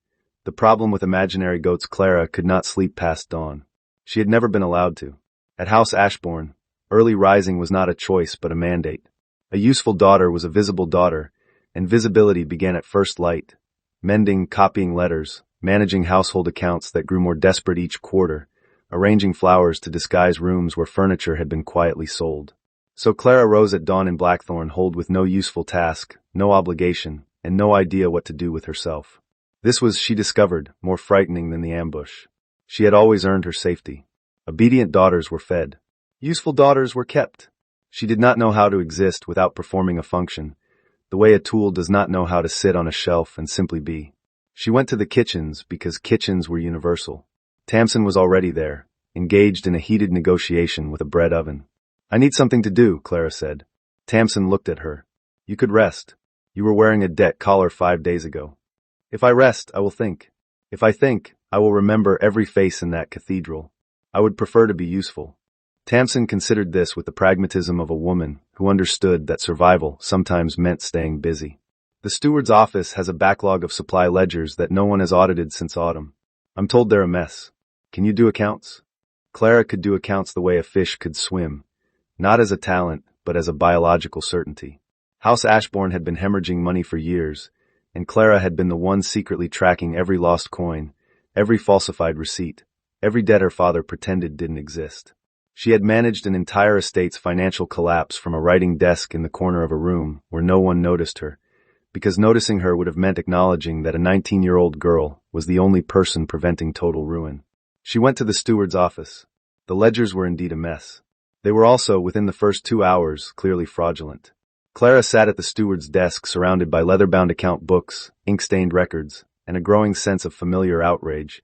The problem with imaginary goats. Clara could not sleep past dawn. She had never been allowed to. At House Ashbourne, early rising was not a choice but a mandate. A useful daughter was a visible daughter, and visibility began at first light. Mending, copying letters, managing household accounts that grew more desperate each quarter, arranging flowers to disguise rooms where furniture had been quietly sold. So Clara rose at dawn in Blackthorn Hold with no useful task, no obligation, and no idea what to do with herself. This was, she discovered, more frightening than the ambush. She had always earned her safety. Obedient daughters were fed. Useful daughters were kept. She did not know how to exist without performing a function, the way a tool does not know how to sit on a shelf and simply be. She went to the kitchens because kitchens were universal. Tamsin was already there, engaged in a heated negotiation with a bread oven. "I need something to do," Clara said. Tamsin looked at her. "You could rest. You were wearing a debt collar 5 days ago." "If I rest, I will think. If I think, I will remember every face in that cathedral. I would prefer to be useful." Tamsin considered this with the pragmatism of a woman who understood that survival sometimes meant staying busy. "The steward's office has a backlog of supply ledgers that no one has audited since autumn. I'm told they're a mess. Can you do accounts?" Clara could do accounts the way a fish could swim, not as a talent, but as a biological certainty. House Ashbourne had been hemorrhaging money for years, and Clara had been the one secretly tracking every lost coin, every falsified receipt, every debt her father pretended didn't exist. She had managed an entire estate's financial collapse from a writing desk in the corner of a room where no one noticed her, because noticing her would have meant acknowledging that a 19-year-old girl was the only person preventing total ruin. She went to the steward's office. The ledgers were indeed a mess. They were also, within the first 2 hours, clearly fraudulent. Clara sat at the steward's desk surrounded by leather-bound account books, ink-stained records, and a growing sense of familiar outrage,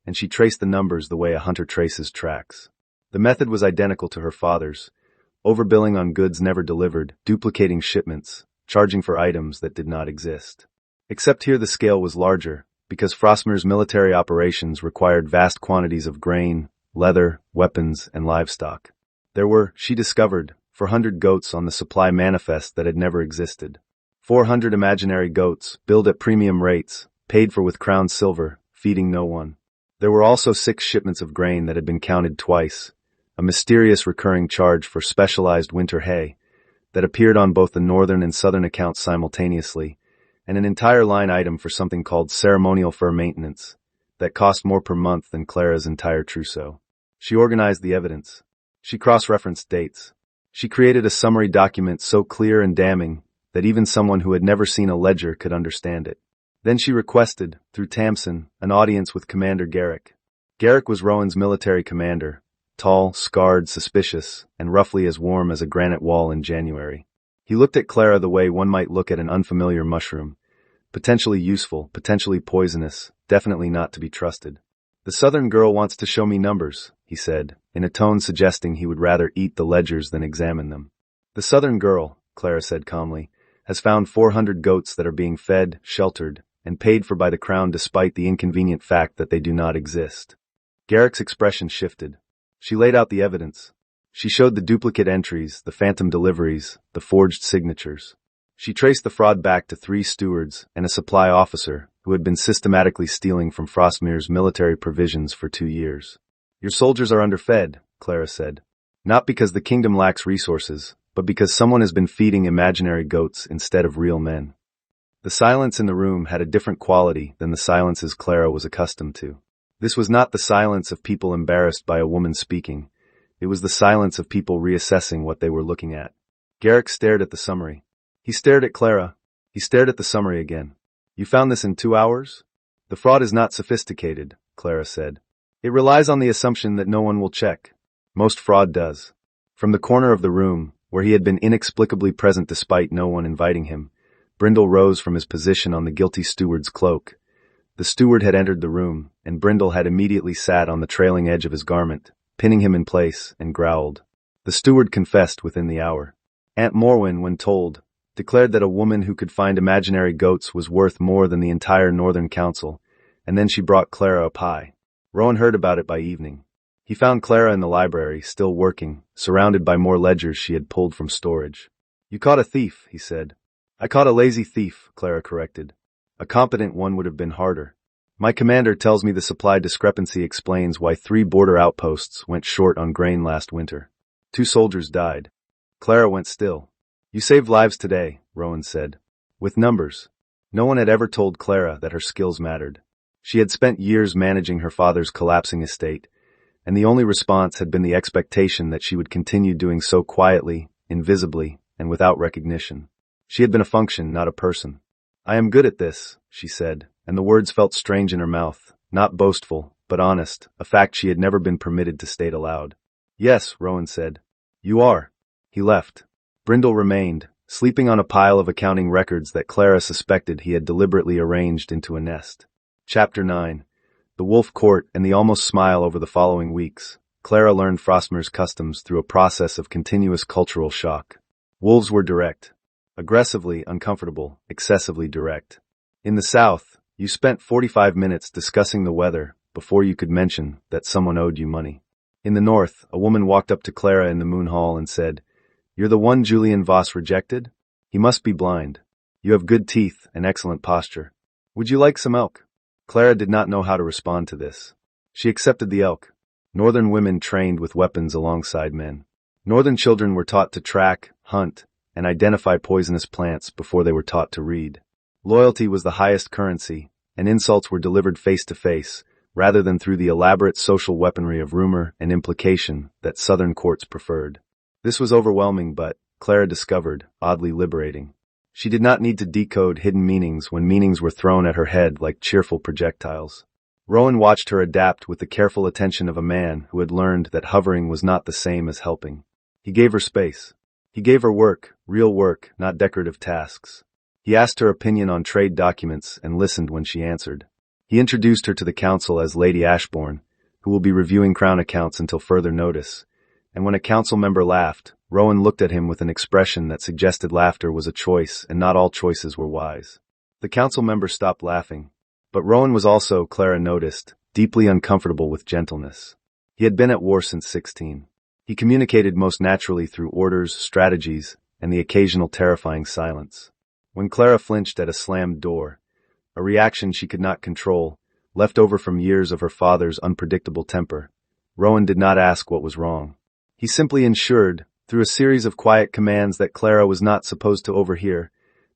and she traced the numbers the way a hunter traces tracks. The method was identical to her father's, overbilling on goods never delivered, duplicating shipments, charging for items that did not exist. Except here the scale was larger, because Frostmer's military operations required vast quantities of grain, leather, weapons, and livestock. There were, she discovered, 400 goats on the supply manifest that had never existed. 400 imaginary goats, billed at premium rates, paid for with crown silver, feeding no one. There were also 6 shipments of grain that had been counted twice, a mysterious recurring charge for specialized winter hay that appeared on both the northern and southern accounts simultaneously, and an entire line item for something called ceremonial fur maintenance that cost more per month than Clara's entire trousseau. She organized the evidence. She cross-referenced dates. She created a summary document so clear and damning that even someone who had never seen a ledger could understand it. Then she requested, through Tamsin, an audience with Commander Garrick. Garrick was Rowan's military commander, tall, scarred, suspicious, and roughly as warm as a granite wall in January. He looked at Clara the way one might look at an unfamiliar mushroom. Potentially useful, potentially poisonous, definitely not to be trusted. "The southern girl wants to show me numbers," he said, in a tone suggesting he would rather eat the ledgers than examine them. "The southern girl," Clara said calmly, "has found 400 goats that are being fed, sheltered, and paid for by the crown despite the inconvenient fact that they do not exist." Garrick's expression shifted. She laid out the evidence. She showed the duplicate entries, the phantom deliveries, the forged signatures. She traced the fraud back to 3 stewards and a supply officer who had been systematically stealing from Frostmere's military provisions for 2 years. "Your soldiers are underfed," Clara said. "Not because the kingdom lacks resources, but because someone has been feeding imaginary goats instead of real men." The silence in the room had a different quality than the silences Clara was accustomed to. This was not the silence of people embarrassed by a woman speaking. It was the silence of people reassessing what they were looking at. Garrick stared at the summary. He stared at Clara. He stared at the summary again. "You found this in 2 hours?" "The fraud is not sophisticated," Clara said. "It relies on the assumption that no one will check. Most fraud does." From the corner of the room, where he had been inexplicably present despite no one inviting him, Brindle rose from his position on the guilty steward's cloak. The steward had entered the room, and Brindle had immediately sat on the trailing edge of his garment, pinning him in place, and growled. The steward confessed within the hour. Aunt Morwen, when told, declared that a woman who could find imaginary goats was worth more than the entire Northern Council, and then she brought Clara a pie. Rowan heard about it by evening. He found Clara in the library, still working, surrounded by more ledgers she had pulled from storage. "You caught a thief," he said. "I caught a lazy thief," Clara corrected. "A competent one would have been harder. My commander tells me the supply discrepancy explains why 3 border outposts went short on grain last winter. 2 soldiers died." Clara went still. You saved lives today, Rowan said. With numbers. No one had ever told Clara that her skills mattered. She had spent years managing her father's collapsing estate, and the only response had been the expectation that she would continue doing so quietly, invisibly, and without recognition. She had been a function, not a person. I am good at this, she said, and the words felt strange in her mouth, not boastful, but honest, a fact she had never been permitted to state aloud. Yes, Rowan said. You are. He left. Brindle remained, sleeping on a pile of accounting records that Clara suspected he had deliberately arranged into a nest. Chapter 9. The Wolf Court and the almost smile over the following weeks. Clara learned Frostmer's customs through a process of continuous cultural shock. Wolves were direct. Aggressively uncomfortable, excessively direct. In the South, you spent 45 minutes discussing the weather before you could mention that someone owed you money. In the North, a woman walked up to Clara in the Moon Hall and said, "You're the one Julian Voss rejected? He must be blind. You have good teeth and excellent posture. Would you like some elk?" Clara did not know how to respond to this. She accepted the elk. Northern women trained with weapons alongside men. Northern children were taught to track, hunt, and identify poisonous plants before they were taught to read. Loyalty was the highest currency, and insults were delivered face to face, rather than through the elaborate social weaponry of rumor and implication that Southern courts preferred. This was overwhelming but, Clara discovered, oddly liberating. She did not need to decode hidden meanings when meanings were thrown at her head like cheerful projectiles. Rowan watched her adapt with the careful attention of a man who had learned that hovering was not the same as helping. He gave her space. He gave her work, real work, not decorative tasks. He asked her opinion on trade documents and listened when she answered. He introduced her to the council as Lady Ashbourne, who will be reviewing Crown accounts until further notice. And when a council member laughed, Rowan looked at him with an expression that suggested laughter was a choice and not all choices were wise. The council member stopped laughing. But Rowan was also, Clara noticed, deeply uncomfortable with gentleness. He had been at war since 16. He communicated most naturally through orders, strategies, and the occasional terrifying silence. When Clara flinched at a slammed door, a reaction she could not control, left over from years of her father's unpredictable temper, Rowan did not ask what was wrong. He simply ensured, through a series of quiet commands that Clara was not supposed to overhear,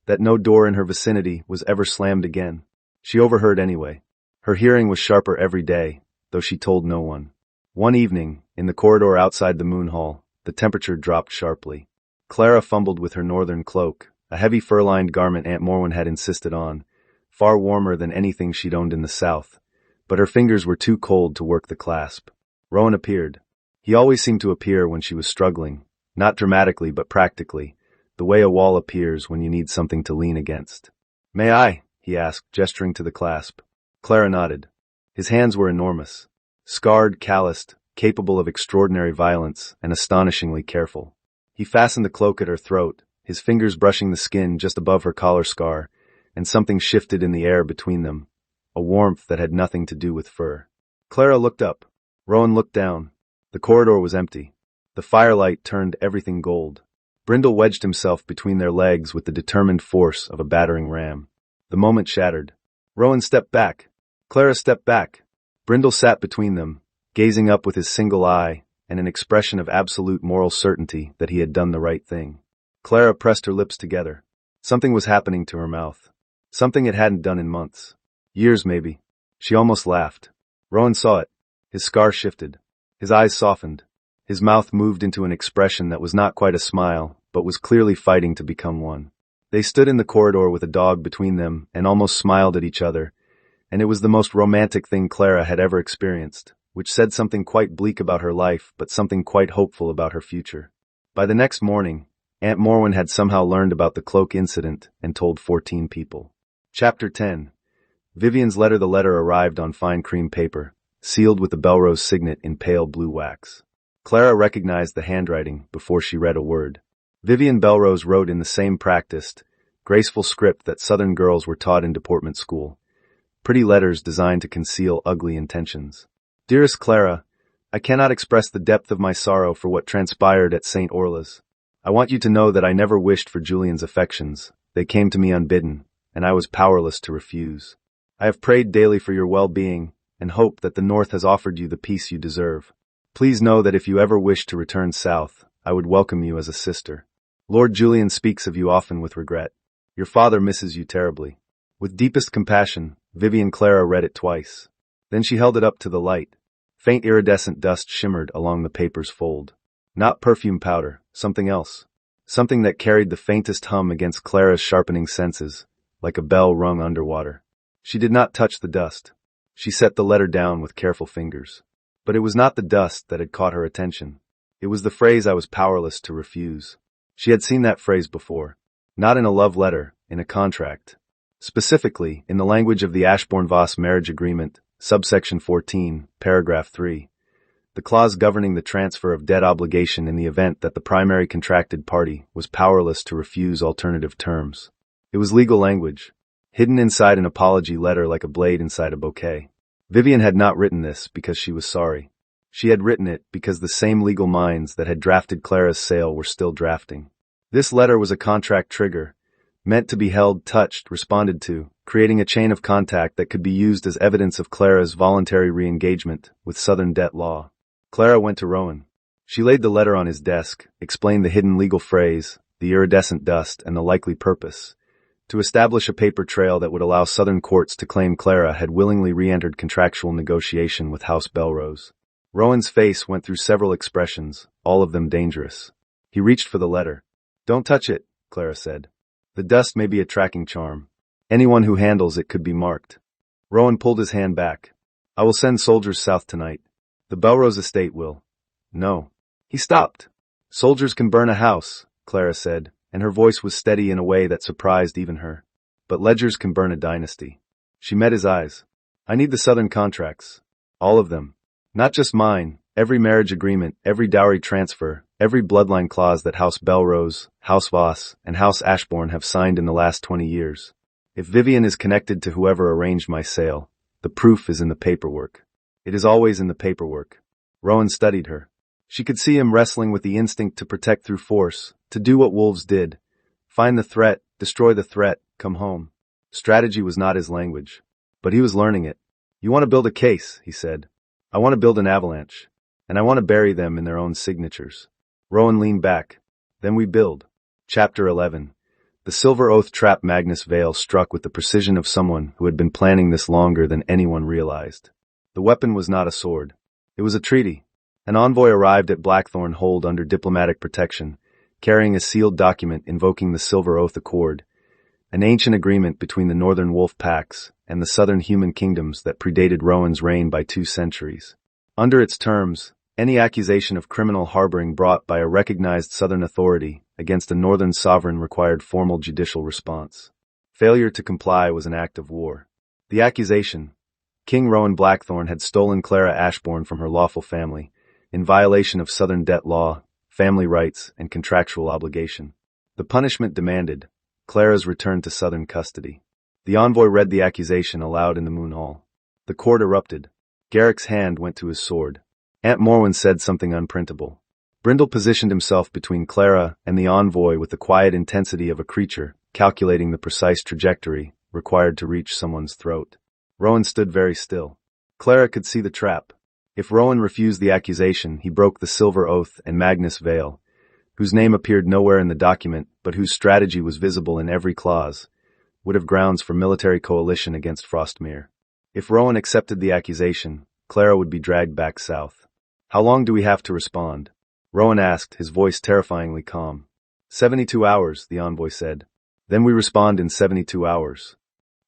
that no door in her vicinity was ever slammed again. She overheard anyway. Her hearing was sharper every day, though she told no one. One evening, in the corridor outside the Moon Hall, the temperature dropped sharply. Clara fumbled with her northern cloak, a heavy fur-lined garment Aunt Morwen had insisted on, far warmer than anything she'd owned in the South, but her fingers were too cold to work the clasp. Rowan appeared. He always seemed to appear when she was struggling, not dramatically but practically, the way a wall appears when you need something to lean against. "May I?" he asked, gesturing to the clasp. Clara nodded. His hands were enormous. Scarred, calloused, capable of extraordinary violence, and astonishingly careful. He fastened the cloak at her throat, his fingers brushing the skin just above her collar scar, and something shifted in the air between them, a warmth that had nothing to do with fur. Clara looked up. Rowan looked down. The corridor was empty. The firelight turned everything gold. Brindle wedged himself between their legs with the determined force of a battering ram. The moment shattered. Rowan stepped back. Clara stepped back. Brindle sat between them, gazing up with his single eye and an expression of absolute moral certainty that he had done the right thing. Clara pressed her lips together. Something was happening to her mouth. Something it hadn't done in months. Years, maybe. She almost laughed. Rowan saw it. His scar shifted. His eyes softened. His mouth moved into an expression that was not quite a smile, but was clearly fighting to become one. They stood in the corridor with a dog between them and almost smiled at each other, and it was the most romantic thing Clara had ever experienced, which said something quite bleak about her life but something quite hopeful about her future. By the next morning, Aunt Morwen had somehow learned about the cloak incident and told 14 people. Chapter 10. Vivian's letter. The letter arrived on fine cream paper, sealed with the Belrose signet in pale blue wax. Clara recognized the handwriting before she read a word. Vivian Belrose wrote in the same practiced, graceful script that Southern girls were taught in deportment school. Pretty letters designed to conceal ugly intentions. Dearest Clara, I cannot express the depth of my sorrow for what transpired at St. Orla's. I want you to know that I never wished for Julian's affections. They came to me unbidden, and I was powerless to refuse. I have prayed daily for your well-being, and hope that the North has offered you the peace you deserve. Please know that if you ever wish to return south, I would welcome you as a sister. Lord Julian speaks of you often with regret. Your father misses you terribly. With deepest compassion, Vivian Clara read it twice. Then she held it up to the light. Faint iridescent dust shimmered along the paper's fold. Not perfume powder, something else. Something that carried the faintest hum against Clara's sharpening senses, like a bell rung underwater. She did not touch the dust. She set the letter down with careful fingers. But it was not the dust that had caught her attention. It was the phrase I was powerless to refuse. She had seen that phrase before. Not in a love letter, in a contract. Specifically, in the language of the Ashbourne-Voss marriage agreement, subsection 14, paragraph 3. The clause governing the transfer of debt obligation in the event that the primary contracted party was powerless to refuse alternative terms. It was legal language, hidden inside an apology letter like a blade inside a bouquet. Vivian had not written this because she was sorry. She had written it because the same legal minds that had drafted Clara's sale were still drafting. This letter was a contract trigger, meant to be held, touched, responded to, creating a chain of contact that could be used as evidence of Clara's voluntary re-engagement with Southern debt law. Clara went to Rowan. She laid the letter on his desk, explained the hidden legal phrase, the iridescent dust, and the likely purpose, to establish a paper trail that would allow Southern courts to claim Clara had willingly re-entered contractual negotiation with House Belrose. Rowan's face went through several expressions, all of them dangerous. He reached for the letter. "Don't touch it," Clara said. "The dust may be a tracking charm. Anyone who handles it could be marked." Rowan pulled his hand back. "I will send soldiers south tonight. The Belrose estate will." "No." He stopped. "Soldiers can burn a house," Clara said, and her voice was steady in a way that surprised even her. "But ledgers can burn a dynasty." She met his eyes. "I need the Southern contracts. All of them. Not just mine, every marriage agreement, every dowry transfer, every bloodline clause that House Belrose, House Voss, and House Ashbourne have signed in the last 20 years. If Vivian is connected to whoever arranged my sale, the proof is in the paperwork. It is always in the paperwork." Rowan studied her. She could see him wrestling with the instinct to protect through force, to do what wolves did. Find the threat, destroy the threat, come home. Strategy was not his language. But he was learning it. "You want to build a case," he said. "I want to build an avalanche. And I want to bury them in their own signatures." Rowan leaned back. "Then we build." Chapter 11. The silver oath trap. Magnus Vale struck with the precision of someone who had been planning this longer than anyone realized. The weapon was not a sword. It was a treaty. An envoy arrived at Blackthorn Hold under diplomatic protection, carrying a sealed document invoking the Silver Oath Accord, an ancient agreement between the Northern Wolf Packs and the Southern Human Kingdoms that predated Rowan's reign by 2 centuries. Under its terms, any accusation of criminal harboring brought by a recognized Southern authority against a Northern sovereign required formal judicial response. Failure to comply was an act of war. The accusation: King Rowan Blackthorn had stolen Clara Ashbourne from her lawful family, in violation of Southern debt law, family rights, and contractual obligation. The punishment demanded: Clara's return to Southern custody. The envoy read the accusation aloud in the Moon Hall. The court erupted. Garrick's hand went to his sword. Aunt Morwen said something unprintable. Brindle positioned himself between Clara and the envoy with the quiet intensity of a creature, calculating the precise trajectory required to reach someone's throat. Rowan stood very still. Clara could see the trap. If Rowan refused the accusation, he broke the Silver Oath, and Magnus Vale, whose name appeared nowhere in the document but whose strategy was visible in every clause, would have grounds for military coalition against Frostmere. If Rowan accepted the accusation, Clara would be dragged back south. "How long do we have to respond?" Rowan asked, his voice terrifyingly calm. 72 hours, the envoy said. "Then we respond in 72 hours.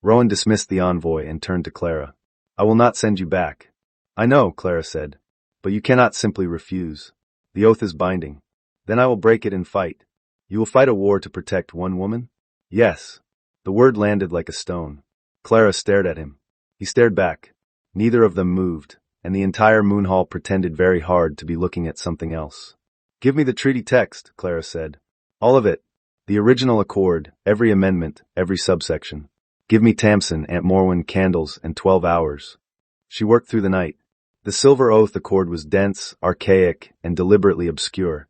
Rowan dismissed the envoy and turned to Clara. "I will not send you back." "I know," Clara said, "but you cannot simply refuse. The oath is binding. Then I will break it and fight." "You will fight a war to protect one woman?" "Yes." The word landed like a stone. Clara stared at him. He stared back. Neither of them moved, and the entire Moon Hall pretended very hard to be looking at something else. "Give me the treaty text," Clara said. "All of it. The original accord, every amendment, every subsection. Give me Tamsin, Aunt Morwen, candles, and 12 hours. She worked through the night. The Silver Oath Accord was dense, archaic, and deliberately obscure.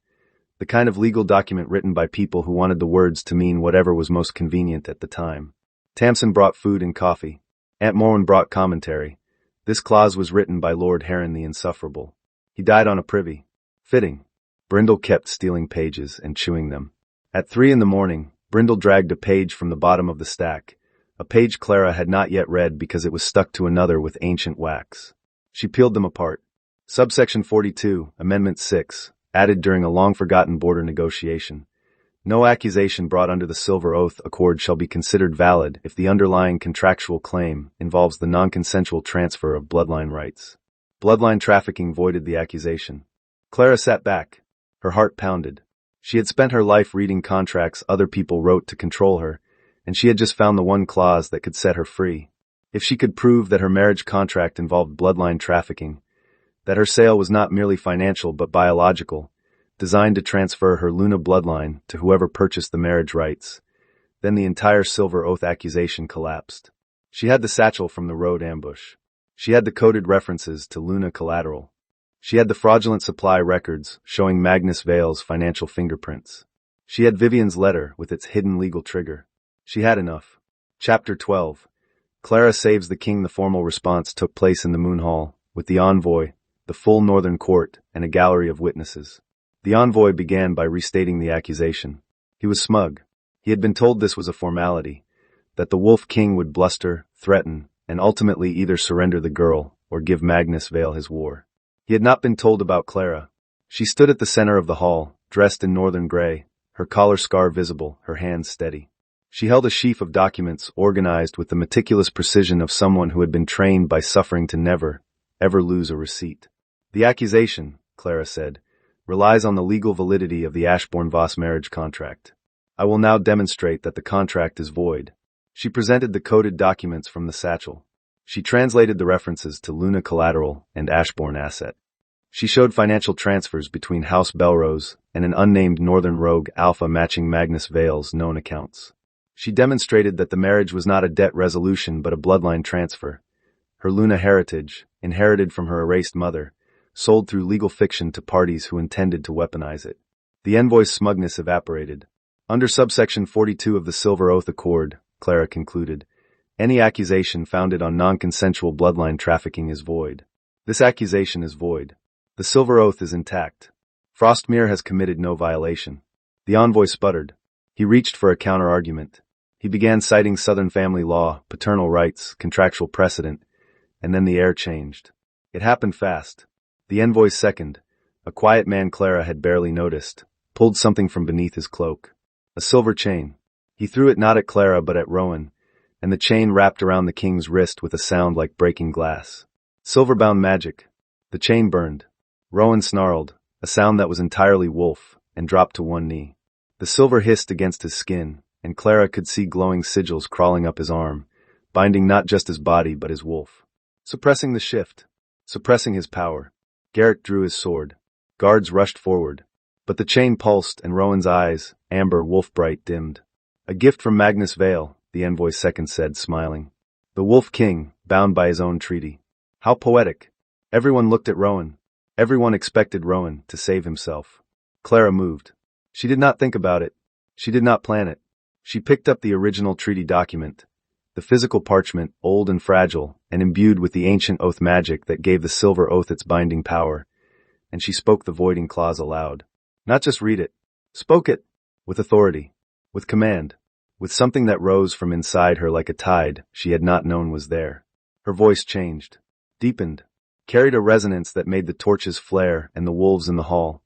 The kind of legal document written by people who wanted the words to mean whatever was most convenient at the time. Tamsin brought food and coffee. Aunt Morwen brought commentary. This clause was written by Lord Heron the Insufferable. He died on a privy. Fitting. Brindle kept stealing pages and chewing them. At 3 in the morning, Brindle dragged a page from the bottom of the stack, a page Clara had not yet read because it was stuck to another with ancient wax. She peeled them apart. Subsection 42, Amendment 6, added during a long-forgotten border negotiation. No accusation brought under the Silver Oath Accord shall be considered valid if the underlying contractual claim involves the non-consensual transfer of bloodline rights. Bloodline trafficking voided the accusation. Clara sat back. Her heart pounded. She had spent her life reading contracts other people wrote to control her, and she had just found the one clause that could set her free. If she could prove that her marriage contract involved bloodline trafficking, that her sale was not merely financial but biological, designed to transfer her Luna bloodline to whoever purchased the marriage rights, then the entire Silver Oath accusation collapsed. She had the satchel from the road ambush. She had the coded references to Luna collateral. She had the fraudulent supply records showing Magnus Vale's financial fingerprints. She had Vivian's letter with its hidden legal trigger. She had enough. Chapter 12. Clara Saves the King. The formal response took place in the Moon Hall, with the envoy, the full Northern Court, and a gallery of witnesses. The envoy began by restating the accusation. He was smug. He had been told this was a formality, that the Wolf King would bluster, threaten, and ultimately either surrender the girl or give Magnus Vale his war. He had not been told about Clara. She stood at the center of the hall, dressed in northern gray, her collar scar visible, her hands steady. She held a sheaf of documents organized with the meticulous precision of someone who had been trained by suffering to never, ever lose a receipt. The accusation, Clara said, relies on the legal validity of the Ashbourne-Voss marriage contract. I will now demonstrate that the contract is void. She presented the coded documents from the satchel. She translated the references to Luna collateral and Ashbourne asset. She showed financial transfers between House Belrose and an unnamed northern rogue Alpha matching Magnus Vale's known accounts. She demonstrated that the marriage was not a debt resolution but a bloodline transfer. Her Luna heritage, inherited from her erased mother, sold through legal fiction to parties who intended to weaponize it. The envoy's smugness evaporated. Under subsection 42 of the Silver Oath Accord, Clara concluded, any accusation founded on non-consensual bloodline trafficking is void. This accusation is void. The Silver Oath is intact. Frostmere has committed no violation. The envoy sputtered. He reached for a counter-argument. He began citing Southern family law, paternal rights, contractual precedent, and then the air changed. It happened fast. The envoy's second, a quiet man Clara had barely noticed, pulled something from beneath his cloak. A silver chain. He threw it not at Clara but at Rowan, and the chain wrapped around the king's wrist with a sound like breaking glass. Silver-bound magic. The chain burned. Rowan snarled, a sound that was entirely wolf, and dropped to one knee. The silver hissed against his skin, and Clara could see glowing sigils crawling up his arm, binding not just his body but his wolf. Suppressing the shift. Suppressing his power. Garrick drew his sword. Guards rushed forward. But the chain pulsed and Rowan's eyes, amber wolf-bright, dimmed. A gift from Magnus Vale, the envoy's second said, smiling. The Wolf King, bound by his own treaty. How poetic. Everyone looked at Rowan. Everyone expected Rowan to save himself. Clara moved. She did not think about it. She did not plan it. She picked up the original treaty document, the physical parchment, old and fragile, and imbued with the ancient oath magic that gave the Silver Oath its binding power, and she spoke the voiding clause aloud. Not just read it. Spoke it. With authority. With command. With something that rose from inside her like a tide she had not known was there. Her voice changed. Deepened. Carried a resonance that made the torches flare and the wolves in the hall.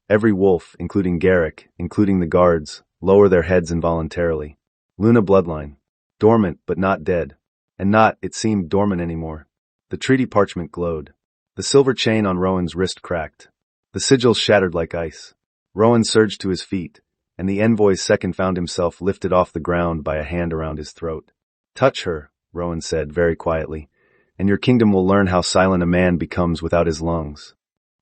Every wolf, including Garrick, including the guards, lower their heads involuntarily. Luna bloodline. Dormant but not dead. And not, it seemed, dormant anymore. The treaty parchment glowed. The silver chain on Rowan's wrist cracked. The sigils shattered like ice. Rowan surged to his feet, and the envoy's second found himself lifted off the ground by a hand around his throat. Touch her, Rowan said very quietly, and your kingdom will learn how silent a man becomes without his lungs.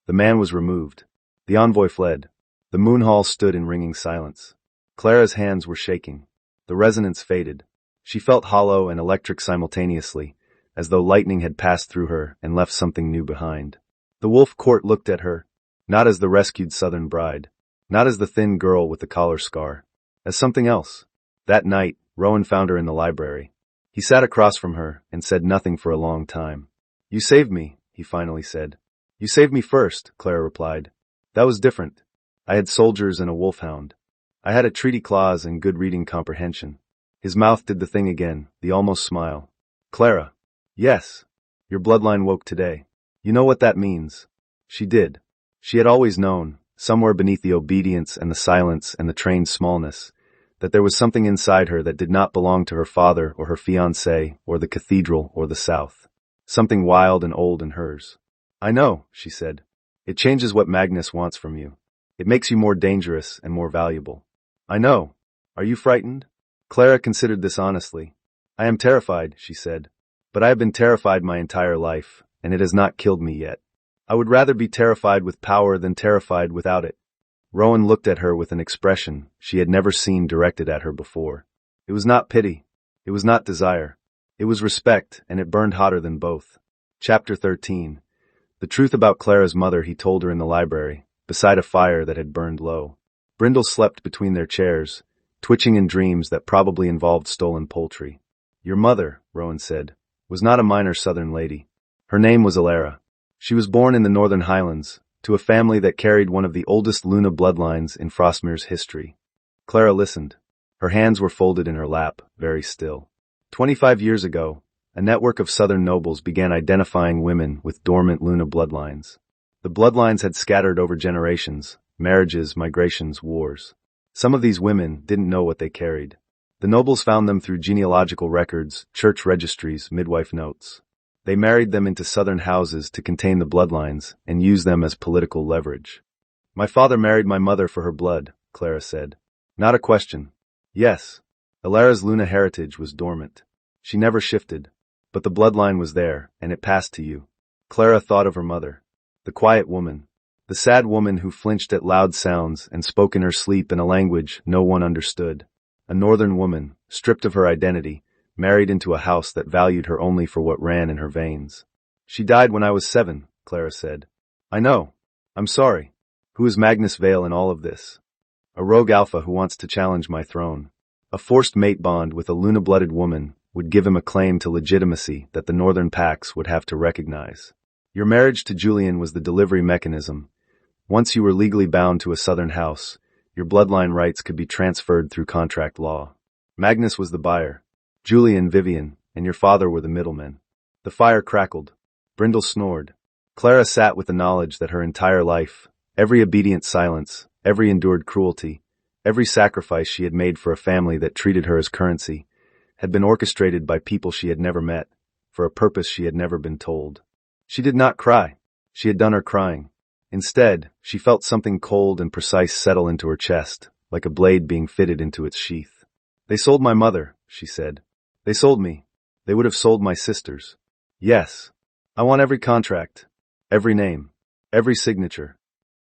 The man was removed. The envoy fled. The moon hall stood in ringing silence. Clara's hands were shaking. The resonance faded. She felt hollow and electric simultaneously, as though lightning had passed through her and left something new behind. The Wolf Court looked at her, not as the rescued Southern bride, not as the thin girl with the collar scar, as something else. That night, Rowan found her in the library. He sat across from her and said nothing for a long time. You saved me, he finally said. You saved me first, Clara replied. That was different. I had soldiers and a wolfhound. I had a treaty clause and good reading comprehension. His mouth did the thing again, the almost smile. Clara. Yes. Your bloodline woke today. You know what that means. She did. She had always known, somewhere beneath the obedience and the silence and the trained smallness, that there was something inside her that did not belong to her father or her fiancé or the cathedral or the South. Something wild and old in hers. I know, she said. It changes what Magnus wants from you. It makes you more dangerous and more valuable. I know. Are you frightened? Clara considered this honestly. I am terrified, she said. But I have been terrified my entire life, and it has not killed me yet. I would rather be terrified with power than terrified without it. Rowan looked at her with an expression she had never seen directed at her before. It was not pity. It was not desire. It was respect, and it burned hotter than both. Chapter 13. The truth about Clara's mother he told her in the library, beside a fire that had burned low. Brindle slept between their chairs, twitching in dreams that probably involved stolen poultry. Your mother, Rowan said, was not a minor southern lady. Her name was Alara. She was born in the Northern Highlands, to a family that carried one of the oldest Luna bloodlines in Frostmere's history. Clara listened. Her hands were folded in her lap, very still. 25 years ago, a network of southern nobles began identifying women with dormant Luna bloodlines. The bloodlines had scattered over generations, marriages, migrations, wars. Some of these women didn't know what they carried. The nobles found them through genealogical records, church registries, midwife notes. They married them into southern houses to contain the bloodlines and use them as political leverage. My father married my mother for her blood, Clara said. Not a question. Yes. Alara's Luna heritage was dormant. She never shifted. But the bloodline was there, and it passed to you. Clara thought of her mother. The quiet woman. The sad woman who flinched at loud sounds and spoke in her sleep in a language no one understood. A northern woman, stripped of her identity, married into a house that valued her only for what ran in her veins. She died when I was 7, Clara said. I know. I'm sorry. Who is Magnus Vale in all of this? A rogue alpha who wants to challenge my throne. A forced mate bond with a Luna-blooded woman would give him a claim to legitimacy that the northern packs would have to recognize. Your marriage to Julian was the delivery mechanism. Once you were legally bound to a southern house, your bloodline rights could be transferred through contract law. Magnus was the buyer. Julian, Vivian, and your father were the middlemen. The fire crackled. Brindle snored. Clara sat with the knowledge that her entire life, every obedient silence, every endured cruelty, every sacrifice she had made for a family that treated her as currency, had been orchestrated by people she had never met, for a purpose she had never been told. She did not cry. She had done her crying. Instead, she felt something cold and precise settle into her chest, like a blade being fitted into its sheath. They sold my mother, she said. They sold me. They would have sold my sisters. Yes. I want every contract, every name, every signature.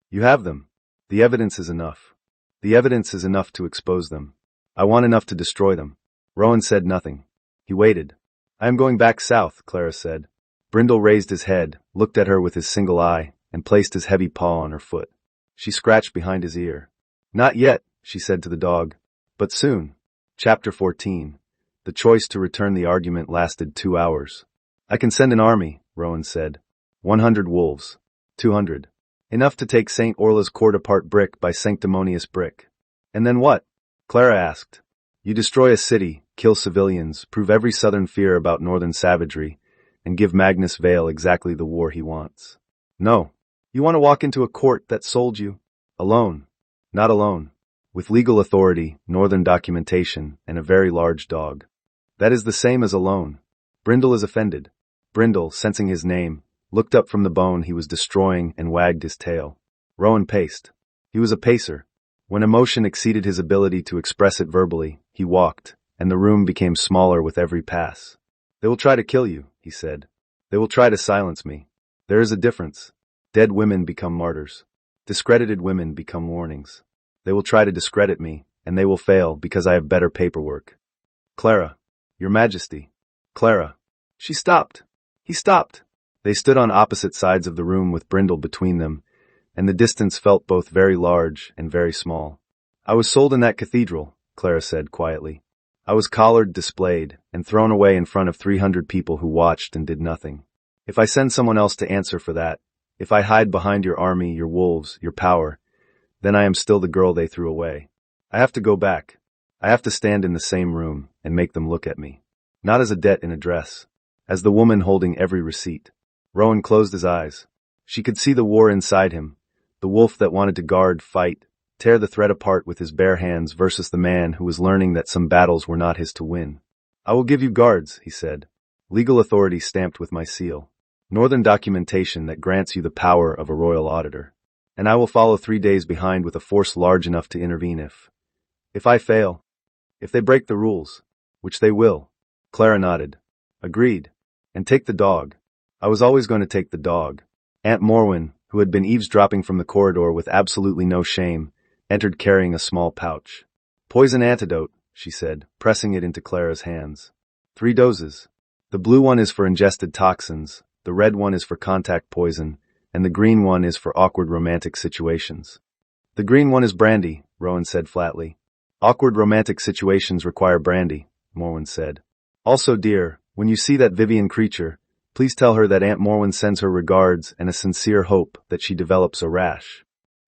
You have them. The evidence is enough. The evidence is enough to expose them. I want enough to destroy them. Rowan said nothing. He waited. I am going back south, Clara said. Brindle raised his head, looked at her with his single eye, and placed his heavy paw on her foot. She scratched behind his ear. Not yet, she said to the dog. But soon. Chapter 14. The choice to return the argument lasted 2 hours. I can send an army, Rowan said. 100 wolves. 200. Enough to take St. Orla's court apart brick by sanctimonious brick. And then what? Clara asked. You destroy a city, kill civilians, prove every southern fear about northern savagery, and give Magnus Vale exactly the war he wants. No. You want to walk into a court that sold you? Alone. Not alone. With legal authority, northern documentation, and a very large dog. That is the same as alone. Brindle is offended. Brindle, sensing his name, looked up from the bone he was destroying and wagged his tail. Rowan paced. He was a pacer. When emotion exceeded his ability to express it verbally, he walked, and the room became smaller with every pass. They will try to kill you, he said. They will try to silence me. There is a difference. Dead women become martyrs. Discredited women become warnings. They will try to discredit me, and they will fail because I have better paperwork. Clara. Your Majesty. Clara. She stopped. He stopped. They stood on opposite sides of the room with Brindle between them, and the distance felt both very large and very small. I was sold in that cathedral, Clara said quietly. I was collared, displayed, and thrown away in front of 300 people who watched and did nothing. If I send someone else to answer for that, if I hide behind your army, your wolves, your power, then I am still the girl they threw away. I have to go back. I have to stand in the same room and make them look at me. Not as a debt in a dress. As the woman holding every receipt. Rowan closed his eyes. She could see the war inside him, the wolf that wanted to guard, fight, tear the thread apart with his bare hands versus the man who was learning that some battles were not his to win. I will give you guards, he said. Legal authority stamped with my seal. Northern documentation that grants you the power of a royal auditor. And I will follow 3 days behind with a force large enough to intervene if I fail. If they break the rules. Which they will. Clara nodded. Agreed. And take the dog. I was always going to take the dog. Aunt Morwen, who had been eavesdropping from the corridor with absolutely no shame, entered carrying a small pouch. Poison antidote, she said, pressing it into Clara's hands. 3 doses. The blue one is for ingested toxins, the red one is for contact poison, and the green one is for awkward romantic situations. The green one is brandy, Rowan said flatly. Awkward romantic situations require brandy, Morwen said. Also, dear, when you see that Vivian creature, please tell her that Aunt Morwen sends her regards and a sincere hope that she develops a rash.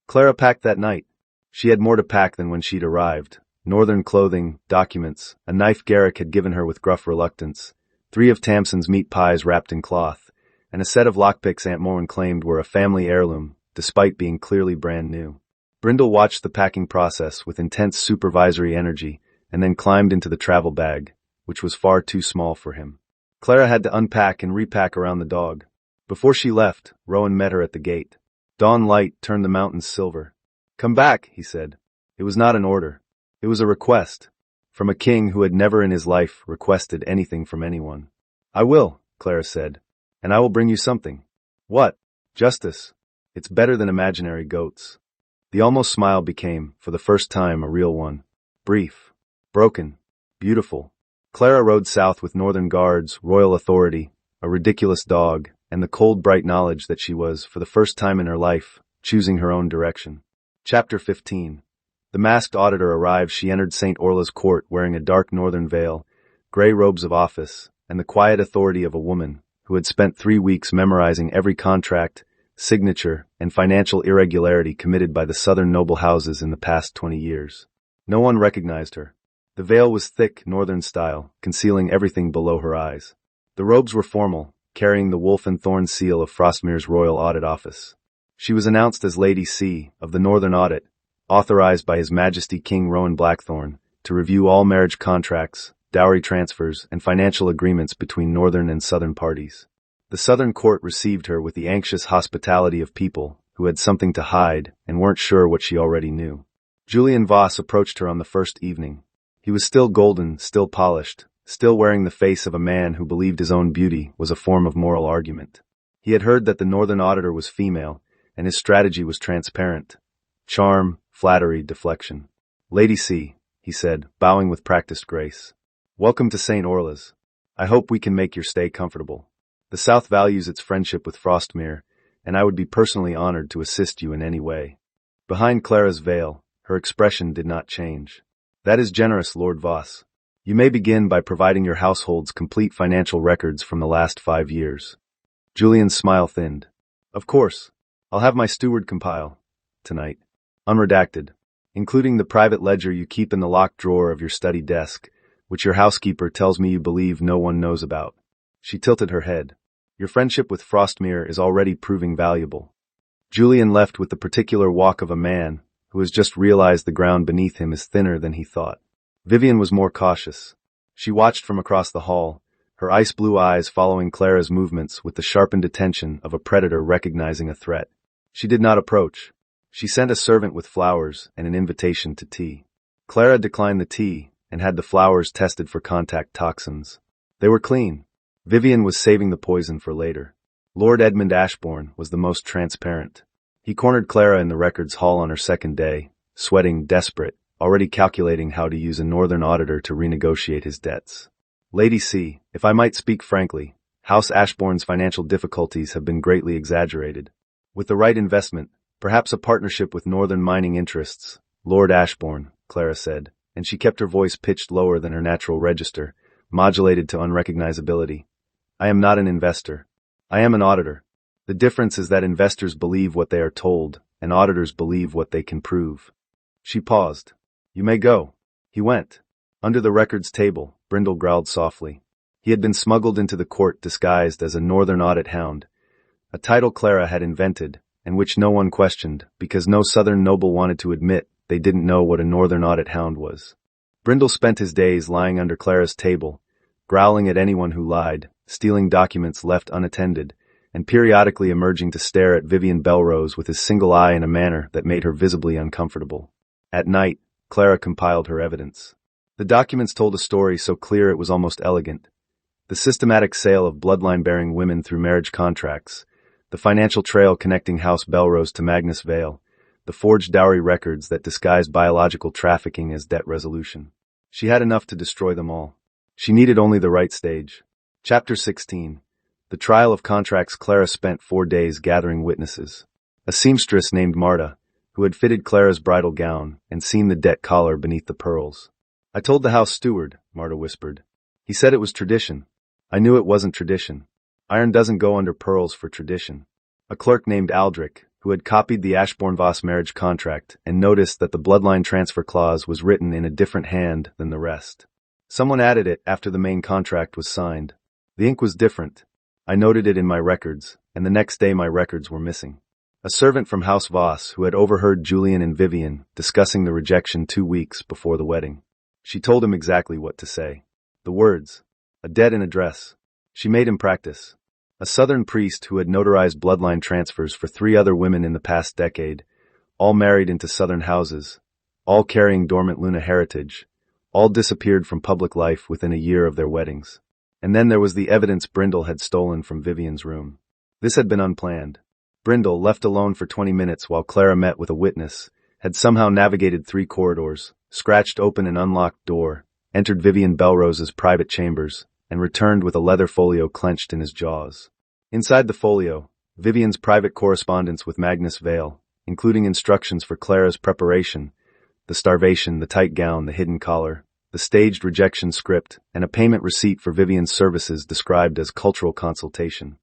Clara packed that night. She had more to pack than when she'd arrived. Northern clothing, documents, a knife Garrick had given her with gruff reluctance, 3 of Tamsin's meat pies wrapped in cloth, and a set of lockpicks Aunt Morwen claimed were a family heirloom, despite being clearly brand new. Brindle watched the packing process with intense supervisory energy and then climbed into the travel bag, which was far too small for him. Clara had to unpack and repack around the dog. Before she left, Rowan met her at the gate. Dawn light turned the mountains silver. Come back, he said. It was not an order. It was a request. From a king who had never in his life requested anything from anyone. I will, Clara said. And I will bring you something. What? Justice. It's better than imaginary goats. The almost smile became, for the first time, a real one. Brief. Broken. Beautiful. Clara rode south with northern guards, royal authority, a ridiculous dog, and the cold, bright knowledge that she was, for the first time in her life, choosing her own direction. Chapter 15. The masked auditor arrived. She entered St. Orla's court wearing a dark northern veil, gray robes of office, and the quiet authority of a woman who had spent 3 weeks memorizing every contract, signature, and financial irregularity committed by the southern noble houses in the past 20 years. No one recognized her. The veil was thick, northern style, concealing everything below her eyes. The robes were formal, carrying the wolf and thorn seal of Frostmere's Royal Audit Office. She was announced as Lady C. of the Northern Audit, authorized by His Majesty King Rowan Blackthorn to review all marriage contracts, dowry transfers, and financial agreements between northern and southern parties. The southern court received her with the anxious hospitality of people who had something to hide and weren't sure what she already knew. Julian Voss approached her on the first evening. He was still golden, still polished, still wearing the face of a man who believed his own beauty was a form of moral argument. He had heard that the northern auditor was female, and his strategy was transparent. Charm, flattery, deflection. Lady C, he said, bowing with practiced grace. Welcome to St. Orla's. I hope we can make your stay comfortable. The South values its friendship with Frostmere, and I would be personally honored to assist you in any way. Behind Clara's veil, her expression did not change. That is generous, Lord Voss. You may begin by providing your household's complete financial records from the last 5 years. Julian's smile thinned. Of course. I'll have my steward compile. Tonight. Unredacted. Including the private ledger you keep in the locked drawer of your study desk, which your housekeeper tells me you believe no one knows about. She tilted her head. Your friendship with Frostmere is already proving valuable. Julian left with the particular walk of a man who has just realized the ground beneath him is thinner than he thought. Vivian was more cautious. She watched from across the hall, her ice-blue eyes following Clara's movements with the sharpened attention of a predator recognizing a threat. She did not approach. She sent a servant with flowers and an invitation to tea. Clara declined the tea and had the flowers tested for contact toxins. They were clean. Vivian was saving the poison for later. Lord Edmund Ashbourne was the most transparent. He cornered Clara in the records hall on her second day, sweating, desperate, already calculating how to use a northern auditor to renegotiate his debts. Lady C, if I might speak frankly, House Ashbourne's financial difficulties have been greatly exaggerated. With the right investment, perhaps a partnership with northern mining interests, Lord Ashbourne, Clara said, and she kept her voice pitched lower than her natural register, modulated to unrecognizability. I am not an investor. I am an auditor. The difference is that investors believe what they are told, and auditors believe what they can prove. She paused. You may go. He went. Under the records table, Brindle growled softly. He had been smuggled into the court disguised as a northern audit hound, a title Clara had invented, and which no one questioned, because no southern noble wanted to admit they didn't know what a northern audit hound was. Brindle spent his days lying under Clara's table, growling at anyone who lied, stealing documents left unattended, and periodically emerging to stare at Vivian Belrose with his single eye in a manner that made her visibly uncomfortable. At night, Clara compiled her evidence. The documents told a story so clear it was almost elegant. The systematic sale of bloodline-bearing women through marriage contracts, the financial trail connecting House Belrose to Magnus Vale, the forged dowry records that disguised biological trafficking as debt resolution. She had enough to destroy them all. She needed only the right stage. Chapter 16. The Trial of Contracts. Clara spent 4 days gathering witnesses. A seamstress named Marta, who had fitted Clara's bridal gown and seen the debt collar beneath the pearls. I told the house steward, Marta whispered. He said it was tradition. I knew it wasn't tradition. Iron doesn't go under pearls for tradition. A clerk named Aldrich, who had copied the Ashbourne-Voss marriage contract and noticed that the bloodline transfer clause was written in a different hand than the rest. Someone added it after the main contract was signed. The ink was different. I noted it in my records, and the next day my records were missing. A servant from House Voss who had overheard Julian and Vivian discussing the rejection 2 weeks before the wedding. She told him exactly what to say. The words, a debt and address. She made him practice. A southern priest who had notarized bloodline transfers for 3 other women in the past decade, all married into southern houses, all carrying dormant Luna heritage, all disappeared from public life within a year of their weddings. And then there was the evidence Brindle had stolen from Vivian's room. This had been unplanned. Brindle, left alone for 20 minutes while Clara met with a witness, had somehow navigated 3 corridors, scratched open an unlocked door, entered Vivian Belrose's private chambers, and returned with a leather folio clenched in his jaws. Inside the folio, Vivian's private correspondence with Magnus Vale, including instructions for Clara's preparation, the starvation, the tight gown, the hidden collar, the staged rejection script, and a payment receipt for Vivian's services described as cultural consultation.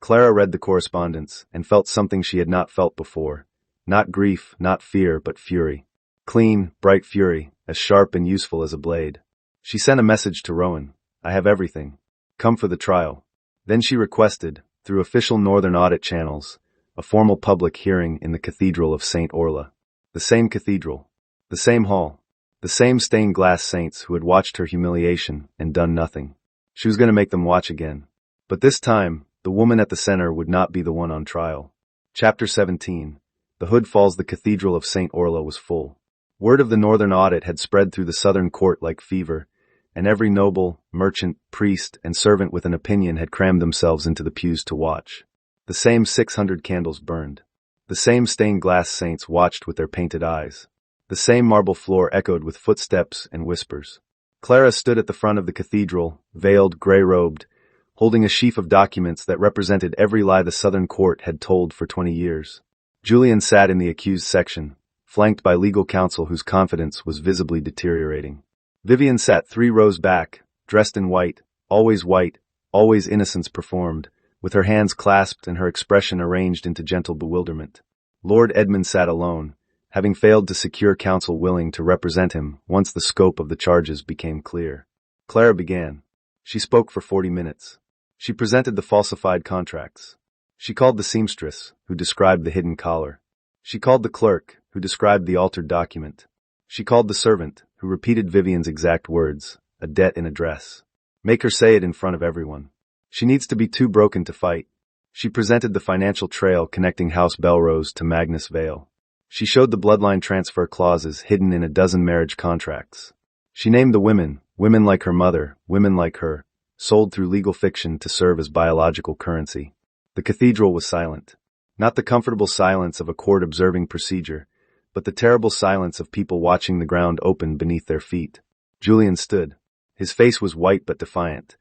Clara read the correspondence and felt something she had not felt before. Not grief, not fear, but fury. Clean, bright fury, as sharp and useful as a blade. She sent a message to Rowan. I have everything. Come for the trial. Then she requested, through official Northern Audit channels, a formal public hearing in the Cathedral of St. Orla. The same cathedral. The same hall. The same stained glass saints who had watched her humiliation and done nothing. She was going to make them watch again. But this time, the woman at the center would not be the one on trial. Chapter 17. The Hood Falls. The Cathedral of St. Orla was full. Word of the Northern Audit had spread through the southern court like fever, and every noble, merchant, priest, and servant with an opinion had crammed themselves into the pews to watch. The same 600 candles burned. The same stained glass saints watched with their painted eyes. The same marble floor echoed with footsteps and whispers. Clara stood at the front of the cathedral, veiled, gray-robed, holding a sheaf of documents that represented every lie the southern court had told for 20 years. Julian sat in the accused section, flanked by legal counsel whose confidence was visibly deteriorating. Vivian sat 3 rows back, dressed in white, always innocence performed, with her hands clasped and her expression arranged into gentle bewilderment. Lord Edmund sat alone, having failed to secure counsel willing to represent him once the scope of the charges became clear. Clara began. She spoke for 40 minutes. She presented the falsified contracts. She called the seamstress, who described the hidden collar. She called the clerk, who described the altered document. She called the servant, who repeated Vivian's exact words, a debt and address. Make her say it in front of everyone. She needs to be too broken to fight. She presented the financial trail connecting House Belrose to Magnus Vale. She showed the bloodline transfer clauses hidden in a dozen marriage contracts. She named the women like her mother, women like her, sold through legal fiction to serve as biological currency. The cathedral was silent. Not the comfortable silence of a court observing procedure, but the terrible silence of people watching the ground open beneath their feet. Julian stood. His face was white but defiant,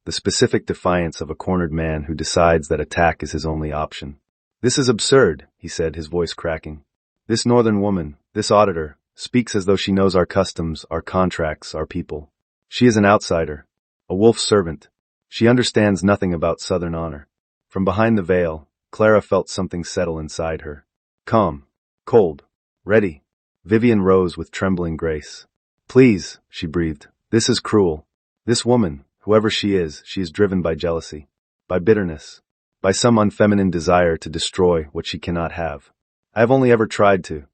the specific defiance of a cornered man who decides that attack is his only option. This is absurd, he said, his voice cracking. This northern woman, this auditor, speaks as though she knows our customs, our contracts, our people. She is an outsider, a wolf's servant. She understands nothing about southern honor. From behind the veil, Clara felt something settle inside her. Calm, cold, ready. Vivian rose with trembling grace. Please, she breathed. This is cruel. This woman, whoever she is driven by jealousy, by bitterness, by some unfeminine desire to destroy what she cannot have. I have only ever tried to.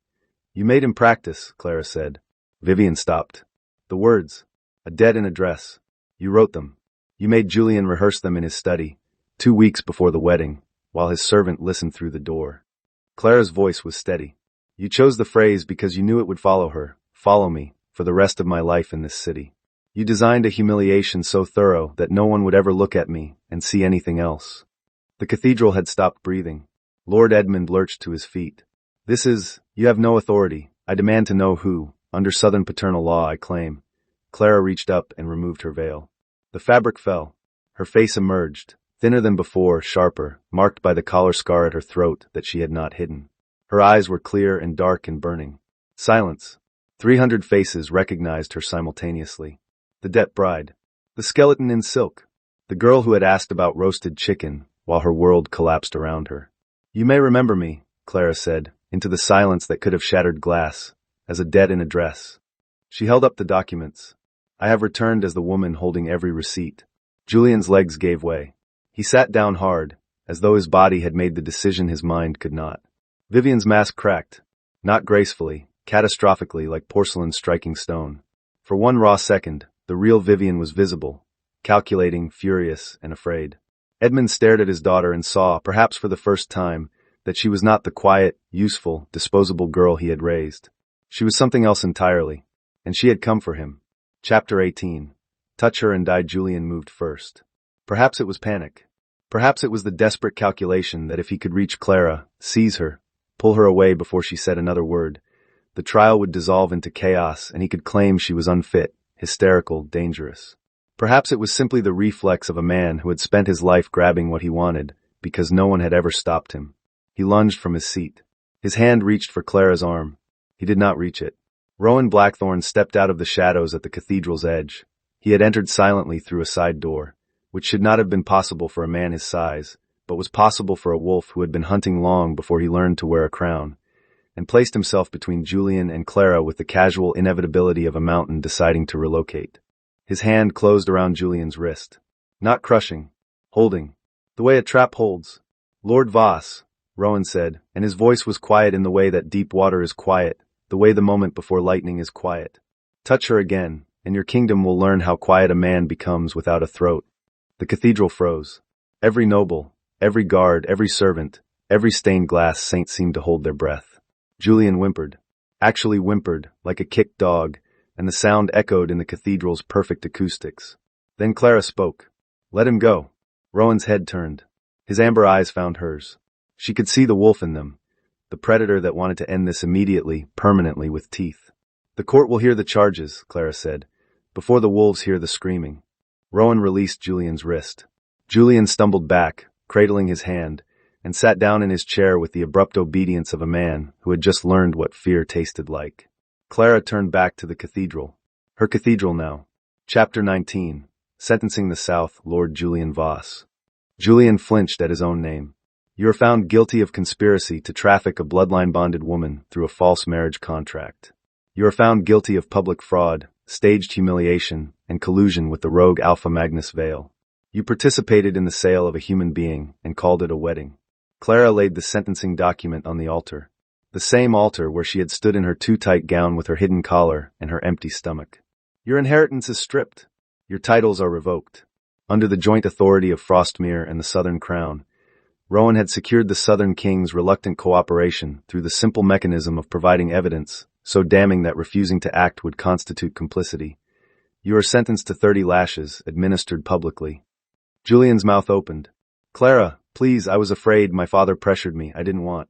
You made him practice, Clara said. Vivian stopped. The words, a dead in a dress. You wrote them. You made Julian rehearse them in his study, 2 weeks before the wedding, while his servant listened through the door. Clara's voice was steady. You chose the phrase because you knew it would follow me, for the rest of my life in this city. You designed a humiliation so thorough that no one would ever look at me and see anything else. The cathedral had stopped breathing. Lord Edmund lurched to his feet. You have no authority. I demand to know who, under Southern paternal law, I claim. Clara reached up and removed her veil. The fabric fell. Her face emerged, thinner than before, sharper, marked by the collar scar at her throat that she had not hidden. Her eyes were clear and dark and burning. Silence. 300 faces recognized her simultaneously. The dead bride. The skeleton in silk. The girl who had asked about roasted chicken while her world collapsed around her. You may remember me, Clara said, into the silence that could have shattered glass, as a dead in a dress. She held up the documents. I have returned as the woman holding every receipt. Julian's legs gave way. He sat down hard, as though his body had made the decision his mind could not. Vivian's mask cracked. Not gracefully, catastrophically like porcelain striking stone. For one raw second, the real Vivian was visible, calculating, furious, and afraid. Edmund stared at his daughter and saw, perhaps for the first time, that she was not the quiet, useful, disposable girl he had raised. She was something else entirely, and she had come for him. Chapter 18. Touch her and die. Julian moved first. Perhaps it was panic. Perhaps it was the desperate calculation that if he could reach Clara, seize her, pull her away before she said another word, the trial would dissolve into chaos and he could claim she was unfit, hysterical, dangerous. Perhaps it was simply the reflex of a man who had spent his life grabbing what he wanted, because no one had ever stopped him. He lunged from his seat. His hand reached for Clara's arm. He did not reach it. Rowan Blackthorne stepped out of the shadows at the cathedral's edge. He had entered silently through a side door, which should not have been possible for a man his size, but was possible for a wolf who had been hunting long before he learned to wear a crown, and placed himself between Julian and Clara with the casual inevitability of a mountain deciding to relocate. His hand closed around Julian's wrist. Not crushing. Holding. The way a trap holds. Lord Voss, Rowan said, and his voice was quiet in the way that deep water is quiet, the way the moment before lightning is quiet. Touch her again, and your kingdom will learn how quiet a man becomes without a throat. The cathedral froze. Every noble, every guard, every servant, every stained glass saint seemed to hold their breath. Julian whimpered. Actually whimpered, like a kicked dog, and the sound echoed in the cathedral's perfect acoustics. Then Clara spoke. Let him go. Rowan's head turned. His amber eyes found hers. She could see the wolf in them, the predator that wanted to end this immediately, permanently with teeth. The court will hear the charges, Clara said, before the wolves hear the screaming. Rowan released Julian's wrist. Julian stumbled back, cradling his hand, and sat down in his chair with the abrupt obedience of a man who had just learned what fear tasted like. Clara turned back to the cathedral. Her cathedral now. Chapter 19. Sentencing the South, Lord Julian Voss. Julian flinched at his own name. You are found guilty of conspiracy to traffic a bloodline-bonded woman through a false marriage contract. You are found guilty of public fraud, staged humiliation, and collusion with the rogue Alpha Magnus Vale. You participated in the sale of a human being and called it a wedding. Clara laid the sentencing document on the altar. The same altar where she had stood in her too-tight gown with her hidden collar and her empty stomach. Your inheritance is stripped. Your titles are revoked. Under the joint authority of Frostmere and the Southern Crown, Rowan had secured the Southern King's reluctant cooperation through the simple mechanism of providing evidence, so damning that refusing to act would constitute complicity. You are sentenced to 30 lashes, administered publicly. Julian's mouth opened. Clara, please, I was afraid, my father pressured me, I didn't want.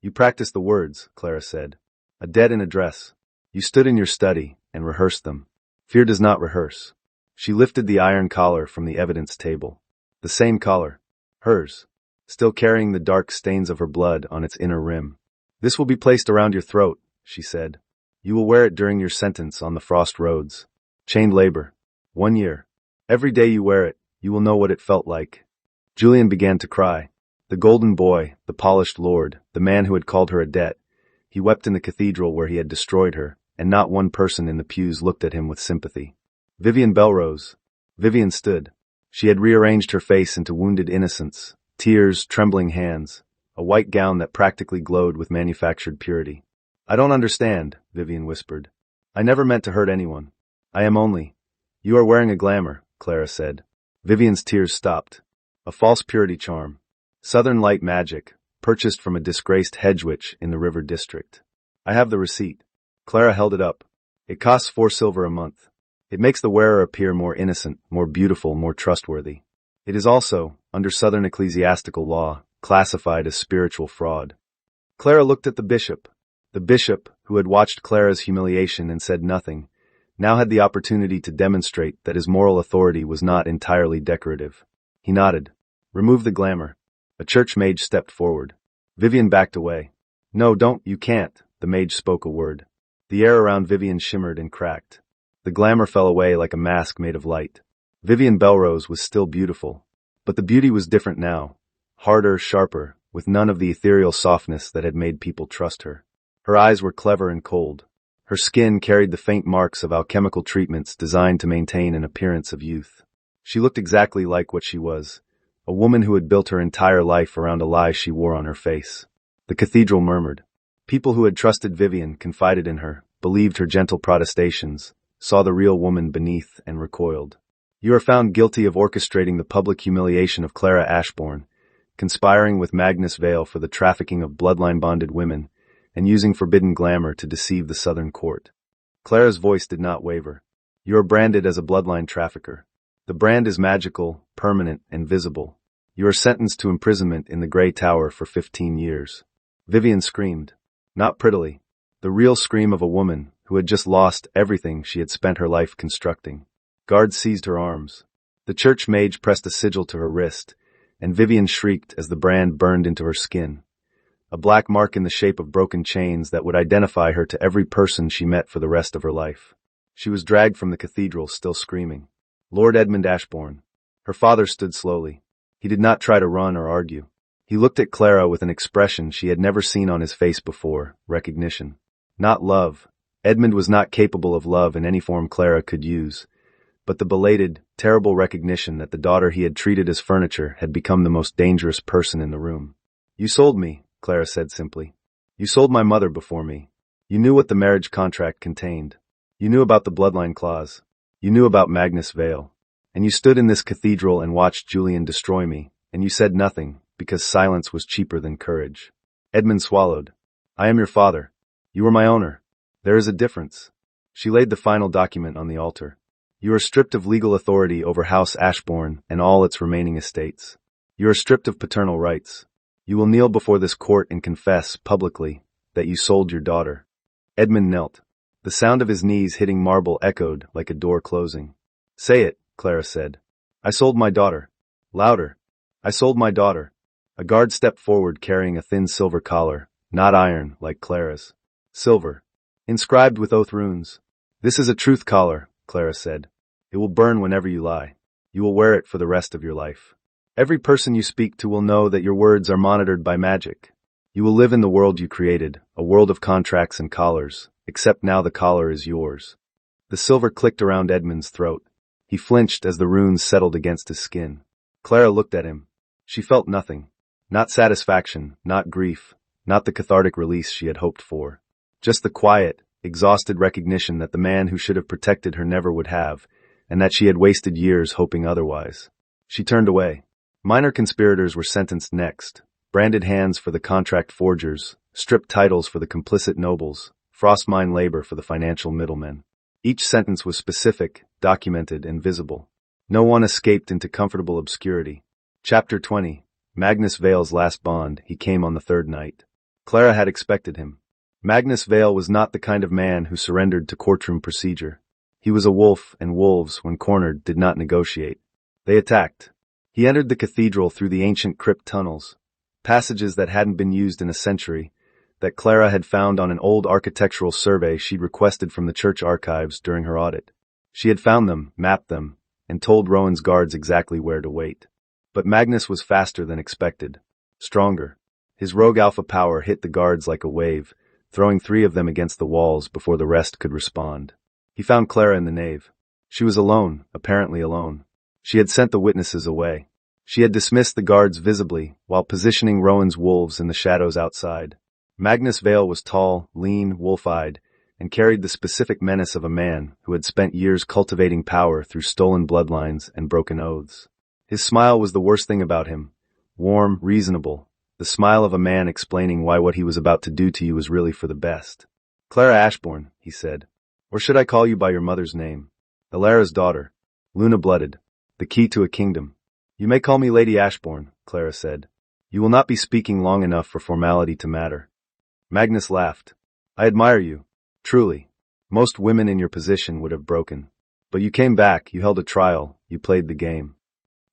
You practiced the words, Clara said. A dead in a dress. You stood in your study and rehearsed them. Fear does not rehearse. She lifted the iron collar from the evidence table. The same collar. Hers. Still carrying the dark stains of her blood on its inner rim. This will be placed around your throat, she said. You will wear it during your sentence on the frost roads. Chained labor. 1 year. Every day you wear it, you will know what it felt like. Julian began to cry. The golden boy, the polished lord, the man who had called her a debt. He wept in the cathedral where he had destroyed her, and not one person in the pews looked at him with sympathy. Vivian Belrose. Vivian stood. She had rearranged her face into wounded innocence, tears, trembling hands, a white gown that practically glowed with manufactured purity. "I don't understand," Vivian whispered. "I never meant to hurt anyone. I am only—" "You are wearing a glamour," Clara said. Vivian's tears stopped. "A false purity charm. Southern light magic, purchased from a disgraced hedge witch in the River District. I have the receipt." Clara held it up. "It costs 4 silver a month. It makes the wearer appear more innocent, more beautiful, more trustworthy. It is also, under Southern ecclesiastical law, classified as spiritual fraud." Clara looked at the bishop. The bishop, who had watched Clara's humiliation and said nothing, now had the opportunity to demonstrate that his moral authority was not entirely decorative. He nodded. "Remove the glamour." A church mage stepped forward. Vivian backed away. "No, don't, you can't." The mage spoke a word. The air around Vivian shimmered and cracked. The glamour fell away like a mask made of light. Vivian Belrose was still beautiful, but the beauty was different now. Harder, sharper, with none of the ethereal softness that had made people trust her. Her eyes were clever and cold. Her skin carried the faint marks of alchemical treatments designed to maintain an appearance of youth. She looked exactly like what she was, a woman who had built her entire life around a lie she wore on her face. The cathedral murmured. People who had trusted Vivian, confided in her, believed her gentle protestations, saw the real woman beneath and recoiled. "You are found guilty of orchestrating the public humiliation of Clara Ashbourne, conspiring with Magnus Vale for the trafficking of bloodline-bonded women, and using forbidden glamour to deceive the Southern court." Clara's voice did not waver. "You are branded as a bloodline trafficker. The brand is magical, permanent, and visible. You are sentenced to imprisonment in the Grey Tower for 15 years. Vivian screamed. Not prettily. The real scream of a woman who had just lost everything she had spent her life constructing. Guards seized her arms. The church mage pressed a sigil to her wrist, and Vivian shrieked as the brand burned into her skin. A black mark in the shape of broken chains that would identify her to every person she met for the rest of her life. She was dragged from the cathedral, still screaming. Lord Edmund Ashbourne. Her father stood slowly. He did not try to run or argue. He looked at Clara with an expression she had never seen on his face before, recognition. Not love. Edmund was not capable of love in any form Clara could use, but the belated, terrible recognition that the daughter he had treated as furniture had become the most dangerous person in the room. "You sold me," Clara said simply. "You sold my mother before me. You knew what the marriage contract contained. You knew about the bloodline clause. You knew about Magnus Vale. And you stood in this cathedral and watched Julian destroy me, and you said nothing, because silence was cheaper than courage." Edmund swallowed. "I am your father. You are my owner. There is a difference." She laid the final document on the altar. "You are stripped of legal authority over House Ashbourne and all its remaining estates. You are stripped of paternal rights. You will kneel before this court and confess, publicly, that you sold your daughter." Edmund knelt. The sound of his knees hitting marble echoed like a door closing. "Say it," Clara said. "I sold my daughter." Louder. "I sold my daughter." A guard stepped forward carrying a thin silver collar, not iron, like Clara's. Silver. Inscribed with oath runes. "This is a truth collar," Clara said. "It will burn whenever you lie. You will wear it for the rest of your life. Every person you speak to will know that your words are monitored by magic. You will live in the world you created, a world of contracts and collars, except now the collar is yours." The silver clicked around Edmund's throat. He flinched as the runes settled against his skin. Clara looked at him. She felt nothing. Not satisfaction, not grief, not the cathartic release she had hoped for. Just the quiet, exhausted recognition that the man who should have protected her never would have, and that she had wasted years hoping otherwise. She turned away. Minor conspirators were sentenced next. Branded hands for the contract forgers, stripped titles for the complicit nobles, frost mine labor for the financial middlemen. Each sentence was specific, documented, and visible. No one escaped into comfortable obscurity. Chapter 20. Magnus Vale's last bond. He came on the third night. Clara had expected him. Magnus Vale was not the kind of man who surrendered to courtroom procedure. He was a wolf, and wolves, when cornered, did not negotiate. They attacked. He entered the cathedral through the ancient crypt tunnels, passages that hadn't been used in a century, that Clara had found on an old architectural survey she'd requested from the church archives during her audit. She had found them, mapped them, and told Rowan's guards exactly where to wait. But Magnus was faster than expected. Stronger. His rogue alpha power hit the guards like a wave, throwing 3 of them against the walls before the rest could respond. He found Clara in the nave. She was alone, apparently alone. She had sent the witnesses away. She had dismissed the guards visibly, while positioning Rowan's wolves in the shadows outside. Magnus Vale was tall, lean, wolf-eyed, and carried the specific menace of a man who had spent years cultivating power through stolen bloodlines and broken oaths. His smile was the worst thing about him. Warm, reasonable. The smile of a man explaining why what he was about to do to you was really for the best. "Clara Ashbourne," he said. "Or should I call you by your mother's name? Ilara's daughter. Luna-blooded. The key to a kingdom." "You may call me Lady Ashbourne," Clara said. "You will not be speaking long enough for formality to matter." Magnus laughed. "I admire you. Truly. Most women in your position would have broken. But you came back, you held a trial, you played the game."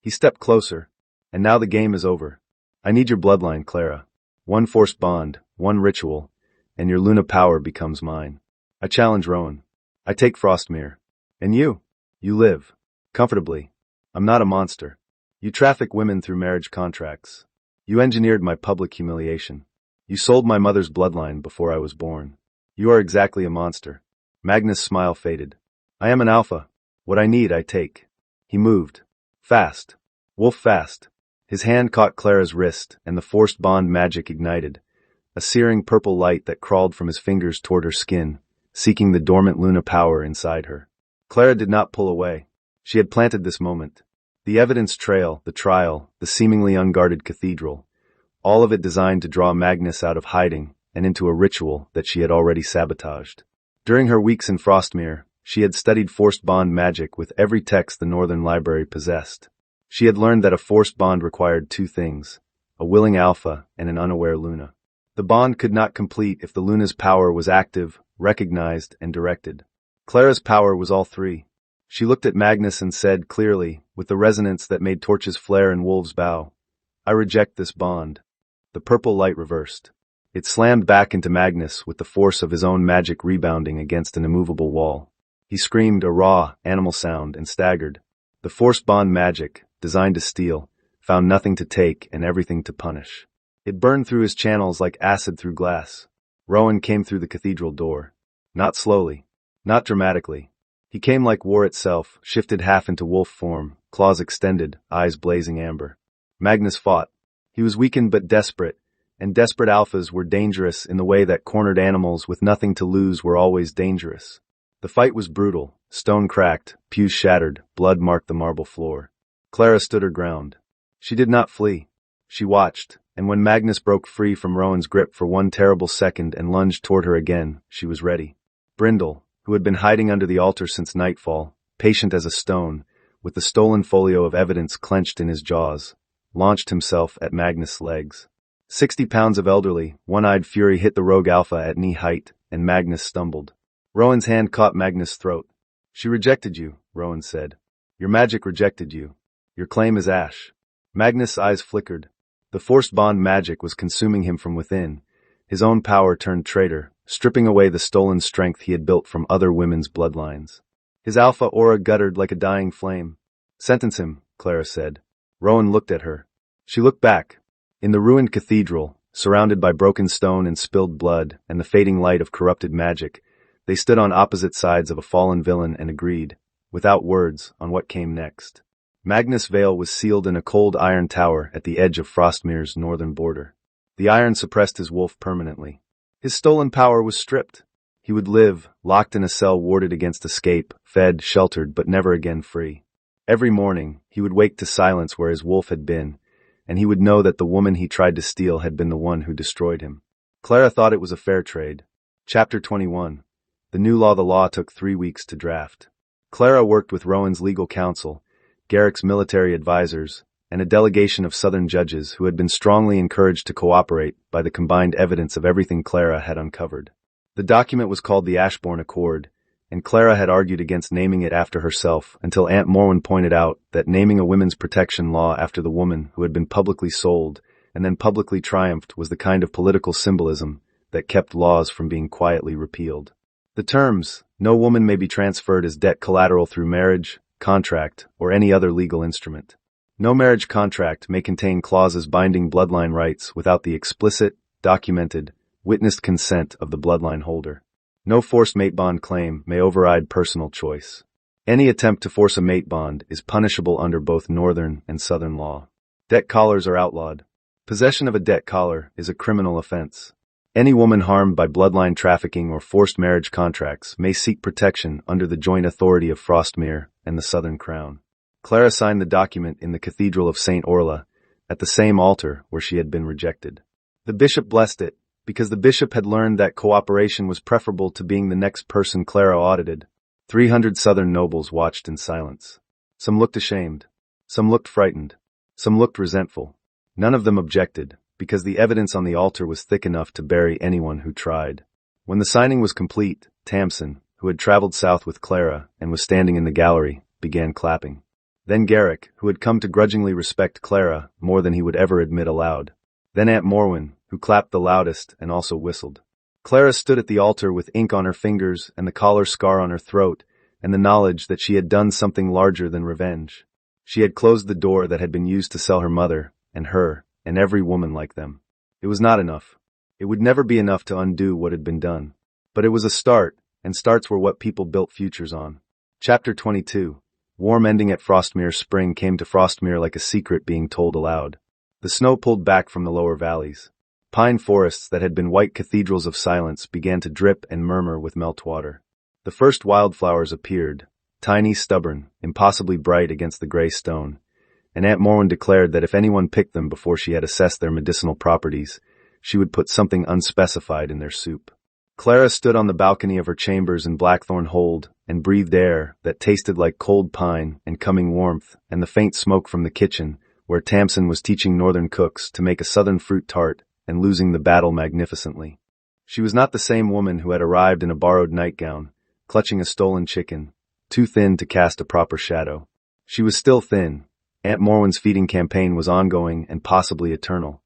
He stepped closer. "And now the game is over. I need your bloodline, Clara. One forced bond, one ritual, and your Luna power becomes mine. I challenge Rowan. I take Frostmere. And you? You live. Comfortably. I'm not a monster. You traffic women through marriage contracts. You engineered my public humiliation. You sold my mother's bloodline before I was born. You are exactly a monster." Magnus' smile faded. "I am an alpha. What I need, I take." He moved. Fast. Wolf fast. His hand caught Clara's wrist, and the forced bond magic ignited. A searing purple light that crawled from his fingers toward her skin, seeking the dormant Luna power inside her. Clara did not pull away. She had planted this moment. The evidence trail, the trial, the seemingly unguarded cathedral, all of it designed to draw Magnus out of hiding and into a ritual that she had already sabotaged. During her weeks in Frostmere, she had studied forced bond magic with every text the Northern Library possessed. She had learned that a forced bond required 2 things, a willing alpha and an unaware Luna. The bond could not complete if the Luna's power was active, recognized, and directed. Clara's power was all 3. She looked at Magnus and said clearly, with the resonance that made torches flare and wolves bow, "I reject this bond." The purple light reversed. It slammed back into Magnus with the force of his own magic rebounding against an immovable wall. He screamed a raw, animal sound and staggered. The forced bond magic, designed to steal, found nothing to take and everything to punish. It burned through his channels like acid through glass. Rowan came through the cathedral door. Not slowly. Not dramatically. He came like war itself, shifted half into wolf form, claws extended, eyes blazing amber. Magnus fought. He was weakened but desperate, and desperate alphas were dangerous in the way that cornered animals with nothing to lose were always dangerous. The fight was brutal, stone cracked, pews shattered, blood marked the marble floor. Clara stood her ground. She did not flee. She watched, and when Magnus broke free from Rowan's grip for one terrible second and lunged toward her again, she was ready. Brindle, who had been hiding under the altar since nightfall, patient as a stone, with the stolen folio of evidence clenched in his jaws, launched himself at Magnus' legs. 60 pounds of elderly, one-eyed fury hit the rogue alpha at knee height, and Magnus stumbled. Rowan's hand caught Magnus' throat. "She rejected you," Rowan said. "Your magic rejected you. Your claim is ash." Magnus' eyes flickered. The forced bond magic was consuming him from within. His own power turned traitor, stripping away the stolen strength he had built from other women's bloodlines. His alpha aura guttered like a dying flame. "Sentence him," Clara said. Rowan looked at her. She looked back. In the ruined cathedral, surrounded by broken stone and spilled blood and the fading light of corrupted magic, they stood on opposite sides of a fallen villain and agreed, without words, on what came next. Magnus Vale was sealed in a cold iron tower at the edge of Frostmere's northern border. The iron suppressed his wolf permanently. His stolen power was stripped. He would live, locked in a cell warded against escape, fed, sheltered, but never again free. Every morning, he would wake to silence where his wolf had been, and he would know that the woman he tried to steal had been the one who destroyed him. Clara thought it was a fair trade. Chapter 21. The new law. The law took 3 weeks to draft. Clara worked with Rowan's legal counsel, Garrick's military advisors, and a delegation of Southern judges who had been strongly encouraged to cooperate by the combined evidence of everything Clara had uncovered. The document was called the Ashbourne Accord, and Clara had argued against naming it after herself until Aunt Morwen pointed out that naming a women's protection law after the woman who had been publicly sold and then publicly triumphed was the kind of political symbolism that kept laws from being quietly repealed. The terms, "No woman may be transferred as debt collateral through marriage, contract, or any other legal instrument. No marriage contract may contain clauses binding bloodline rights without the explicit, documented, witnessed consent of the bloodline holder. No forced mate bond claim may override personal choice. Any attempt to force a mate bond is punishable under both northern and southern law. Debt collars are outlawed. Possession of a debt collar is a criminal offense. Any woman harmed by bloodline trafficking or forced marriage contracts may seek protection under the joint authority of Frostmere and the Southern Crown. Clara signed the document in the Cathedral of St. Orla, at the same altar where she had been rejected. The bishop blessed it, because the bishop had learned that cooperation was preferable to being the next person Clara audited. 300 southern nobles watched in silence. Some looked ashamed. Some looked frightened. Some looked resentful. None of them objected, because the evidence on the altar was thick enough to bury anyone who tried. When the signing was complete, Tamsin, who had traveled south with Clara and was standing in the gallery, began clapping. Then Garrick, who had come to grudgingly respect Clara more than he would ever admit aloud. Then Aunt Morwen, who clapped the loudest and also whistled. Clara stood at the altar with ink on her fingers and the collar scar on her throat, and the knowledge that she had done something larger than revenge. She had closed the door that had been used to sell her mother, and her, and every woman like them. It was not enough. It would never be enough to undo what had been done. But it was a start, and starts were what people built futures on. Chapter 22. Warm ending at Frostmere. Spring came to Frostmere like a secret being told aloud. The snow pulled back from the lower valleys. Pine forests that had been white cathedrals of silence began to drip and murmur with meltwater. The first wildflowers appeared, tiny, stubborn, impossibly bright against the gray stone, and Aunt Morwen declared that if anyone picked them before she had assessed their medicinal properties, she would put something unspecified in their soup. Clara stood on the balcony of her chambers in Blackthorn Hold and breathed air that tasted like cold pine and coming warmth and the faint smoke from the kitchen, where Tamsin was teaching northern cooks to make a southern fruit tart and losing the battle magnificently. She was not the same woman who had arrived in a borrowed nightgown, clutching a stolen chicken, too thin to cast a proper shadow. She was still thin. Aunt Morwen's feeding campaign was ongoing and possibly eternal,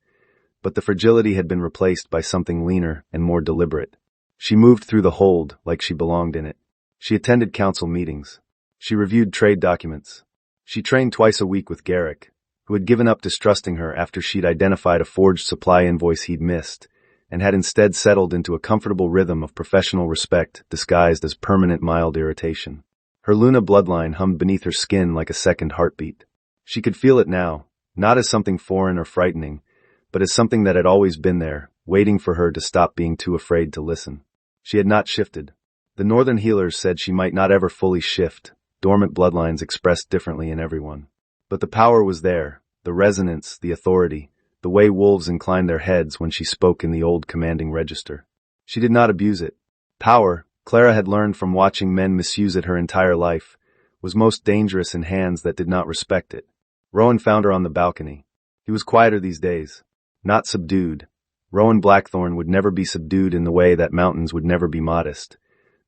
but the fragility had been replaced by something leaner and more deliberate. She moved through the hold like she belonged in it. She attended council meetings. She reviewed trade documents. She trained twice a week with Garrick, who had given up distrusting her after she'd identified a forged supply invoice he'd missed, and had instead settled into a comfortable rhythm of professional respect disguised as permanent mild irritation. Her Luna bloodline hummed beneath her skin like a second heartbeat. She could feel it now, not as something foreign or frightening, but as something that had always been there, waiting for her to stop being too afraid to listen. She had not shifted. The northern healers said she might not ever fully shift, dormant bloodlines expressed differently in everyone. But the power was there, the resonance, the authority, the way wolves inclined their heads when she spoke in the old commanding register. She did not abuse it. Power, Clara had learned from watching men misuse it her entire life, was most dangerous in hands that did not respect it. Rowan found her on the balcony. He was quieter these days. Not subdued. Rowan Blackthorn would never be subdued in the way that mountains would never be modest,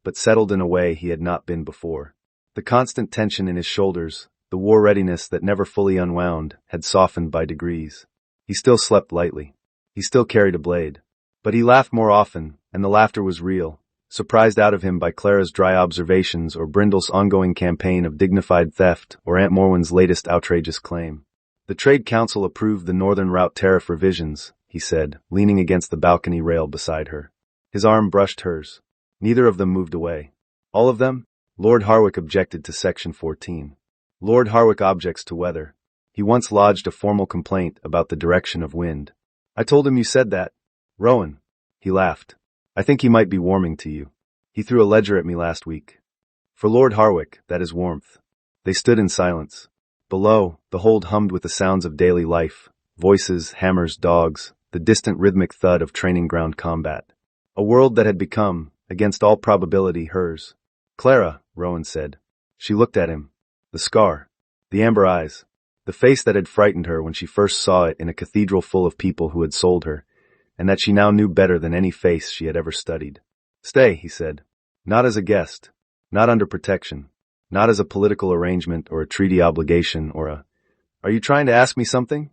but settled in a way he had not been before. The constant tension in his shoulders, the war readiness that never fully unwound, had softened by degrees. He still slept lightly. He still carried a blade. But he laughed more often, and the laughter was real, surprised out of him by Clara's dry observations or Brindle's ongoing campaign of dignified theft or Aunt Morwen's latest outrageous claim. The Trade Council approved the Northern Route tariff revisions, he said, leaning against the balcony rail beside her. His arm brushed hers. Neither of them moved away. All of them? Lord Harwick objected to Section 14. Lord Harwick objects to weather. He once lodged a formal complaint about the direction of wind. I told him you said that. Rowan. He laughed. I think he might be warming to you. He threw a ledger at me last week. For Lord Harwick, that is warmth. They stood in silence. Below, the hold hummed with the sounds of daily life, voices, hammers, dogs, the distant rhythmic thud of training ground combat. A world that had become, against all probability, hers. Clara, Rowan said. She looked at him. The scar. The amber eyes. The face that had frightened her when she first saw it in a cathedral full of people who had sold her, and that she now knew better than any face she had ever studied. Stay, he said. Not as a guest. Not under protection. Not as a political arrangement or a treaty obligation or a... Are you trying to ask me something?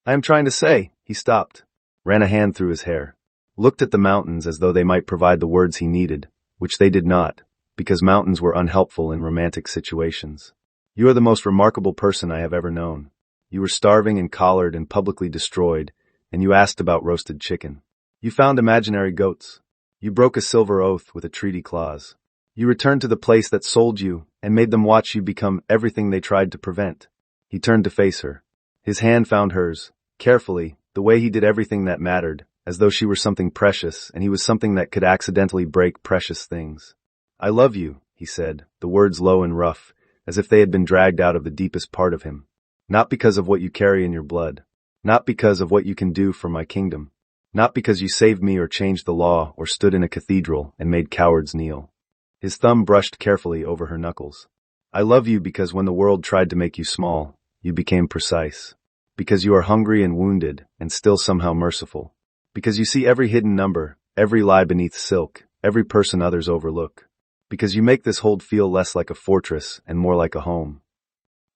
I am trying to say. He stopped, ran a hand through his hair, looked at the mountains as though they might provide the words he needed, which they did not, because mountains were unhelpful in romantic situations. You are the most remarkable person I have ever known. You were starving and collared and publicly destroyed, and you asked about roasted chicken. You found imaginary goats. You broke a silver oath with a treaty clause. You returned to the place that sold you and made them watch you become everything they tried to prevent. He turned to face her. His hand found hers, carefully, the way he did everything that mattered, as though she were something precious and he was something that could accidentally break precious things. I love you, he said, the words low and rough, as if they had been dragged out of the deepest part of him. Not because of what you carry in your blood. Not because of what you can do for my kingdom. Not because you saved me or changed the law or stood in a cathedral and made cowards kneel. His thumb brushed carefully over her knuckles. I love you because when the world tried to make you small, you became precise. Because you are hungry and wounded and still somehow merciful. Because you see every hidden number, every lie beneath silk, every person others overlook. Because you make this hold feel less like a fortress and more like a home.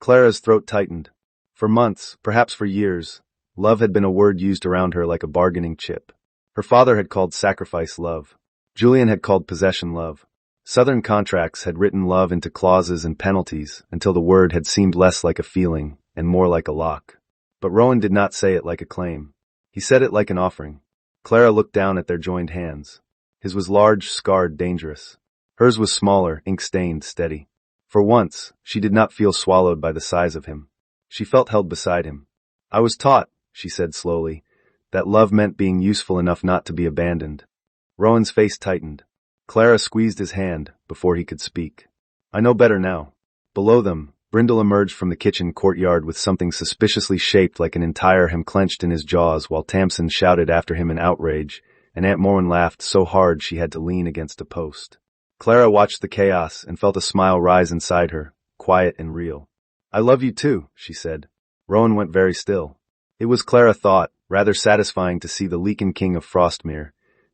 Clara's throat tightened. For months, perhaps for years, love had been a word used around her like a bargaining chip. Her father had called sacrifice love. Julian had called possession love. Southern contracts had written love into clauses and penalties until the word had seemed less like a feeling and more like a lock. But Rowan did not say it like a claim. He said it like an offering. Clara looked down at their joined hands. His was large, scarred, dangerous. Hers was smaller, ink-stained, steady. For once, she did not feel swallowed by the size of him. She felt held beside him. I was taught, she said slowly, that love meant being useful enough not to be abandoned. Rowan's face tightened. Clara squeezed his hand before he could speak. I know better now. Below them, Brindle emerged from the kitchen courtyard with something suspiciously shaped like an entire ham clenched in his jaws while Tamsin shouted after him in outrage, and Aunt Morwen laughed so hard she had to lean against a post. Clara watched the chaos and felt a smile rise inside her, quiet and real. I love you too, she said. Rowan went very still. It was, Clara thought, rather satisfying to see the Lycan King of Frostmere,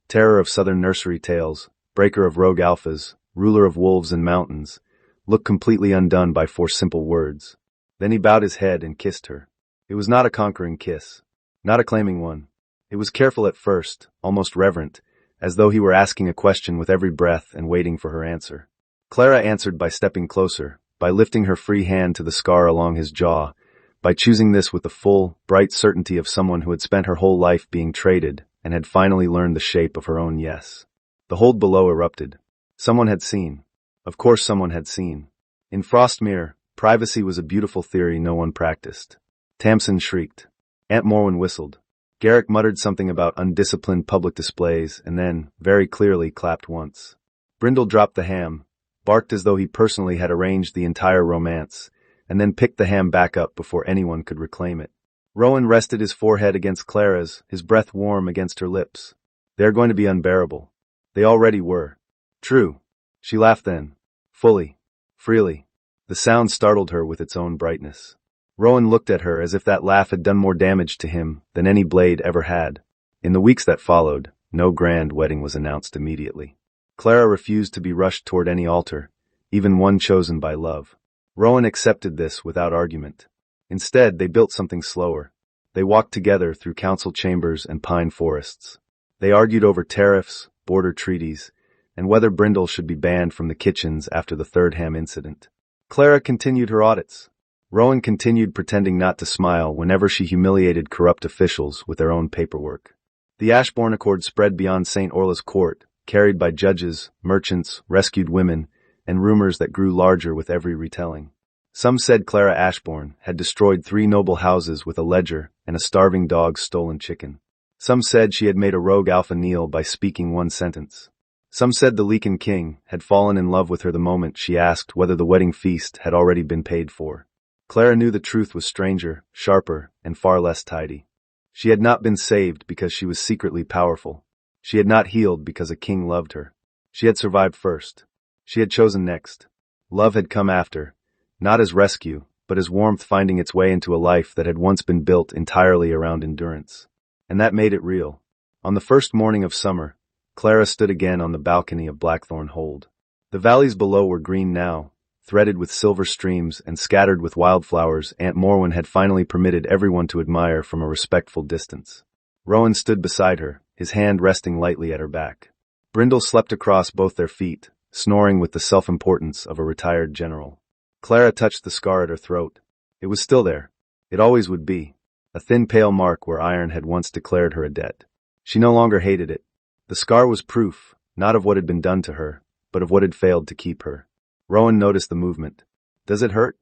terror of southern nursery tales, breaker of rogue alphas, ruler of wolves and mountains, look completely undone by 4 simple words. Then he bowed his head and kissed her. It was not a conquering kiss. Not a claiming one. It was careful at first, almost reverent, as though he were asking a question with every breath and waiting for her answer. Clara answered by stepping closer, by lifting her free hand to the scar along his jaw, by choosing this with the full, bright certainty of someone who had spent her whole life being traded and had finally learned the shape of her own yes. The hold below erupted. Someone had seen. Of course someone had seen. In Frostmere, privacy was a beautiful theory no one practiced. Tamsin shrieked. Aunt Morwen whistled. Garrick muttered something about undisciplined public displays and then, very clearly, clapped once. Brindle dropped the ham, barked as though he personally had arranged the entire romance, and then picked the ham back up before anyone could reclaim it. Rowan rested his forehead against Clara's, his breath warm against her lips. They are going to be unbearable. They already were. True. She laughed then. Fully. Freely. The sound startled her with its own brightness. Rowan looked at her as if that laugh had done more damage to him than any blade ever had. In the weeks that followed, no grand wedding was announced immediately. Clara refused to be rushed toward any altar, even one chosen by love. Rowan accepted this without argument. Instead, they built something slower. They walked together through council chambers and pine forests. They argued over tariffs, border treaties, and whether Brindle should be banned from the kitchens after the third ham incident. Clara continued her audits. Rowan continued pretending not to smile whenever she humiliated corrupt officials with their own paperwork. The Ashbourne Accord spread beyond St. Orla's court, carried by judges, merchants, rescued women, and rumors that grew larger with every retelling. Some said Clara Ashbourne had destroyed 3 noble houses with a ledger and a starving dog's stolen chicken. Some said she had made a rogue alpha kneel by speaking one sentence. Some said the Lycan King had fallen in love with her the moment she asked whether the wedding feast had already been paid for. Clara knew the truth was stranger, sharper, and far less tidy. She had not been saved because she was secretly powerful. She had not healed because a king loved her. She had survived first. She had chosen next. Love had come after, not as rescue, but as warmth finding its way into a life that had once been built entirely around endurance. And that made it real. On the first morning of summer, Clara stood again on the balcony of Blackthorn Hold. The valleys below were green now, threaded with silver streams and scattered with wildflowers Aunt Morwen had finally permitted everyone to admire from a respectful distance. Rowan stood beside her, his hand resting lightly at her back. Brindle slept across both their feet, snoring with the self-importance of a retired general. Clara touched the scar at her throat. It was still there. It always would be. A thin pale mark where iron had once declared her a debt. She no longer hated it. The scar was proof, not of what had been done to her, but of what had failed to keep her. Rowan noticed the movement. "Does it hurt?"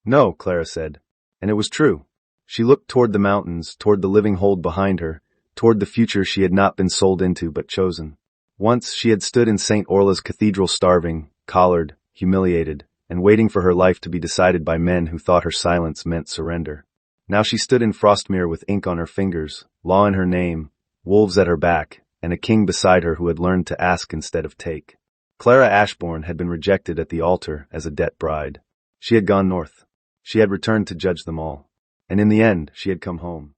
"No," Clara said. And it was true. She looked toward the mountains, toward the living hold behind her, toward the future she had not been sold into but chosen. Once she had stood in St. Orla's cathedral starving, collared, humiliated, and waiting for her life to be decided by men who thought her silence meant surrender. Now she stood in Frostmere with ink on her fingers, law in her name, wolves at her back, and a king beside her who had learned to ask instead of take. Clara Ashbourne had been rejected at the altar as a debt bride. She had gone north. She had returned to judge them all. And in the end, she had come home.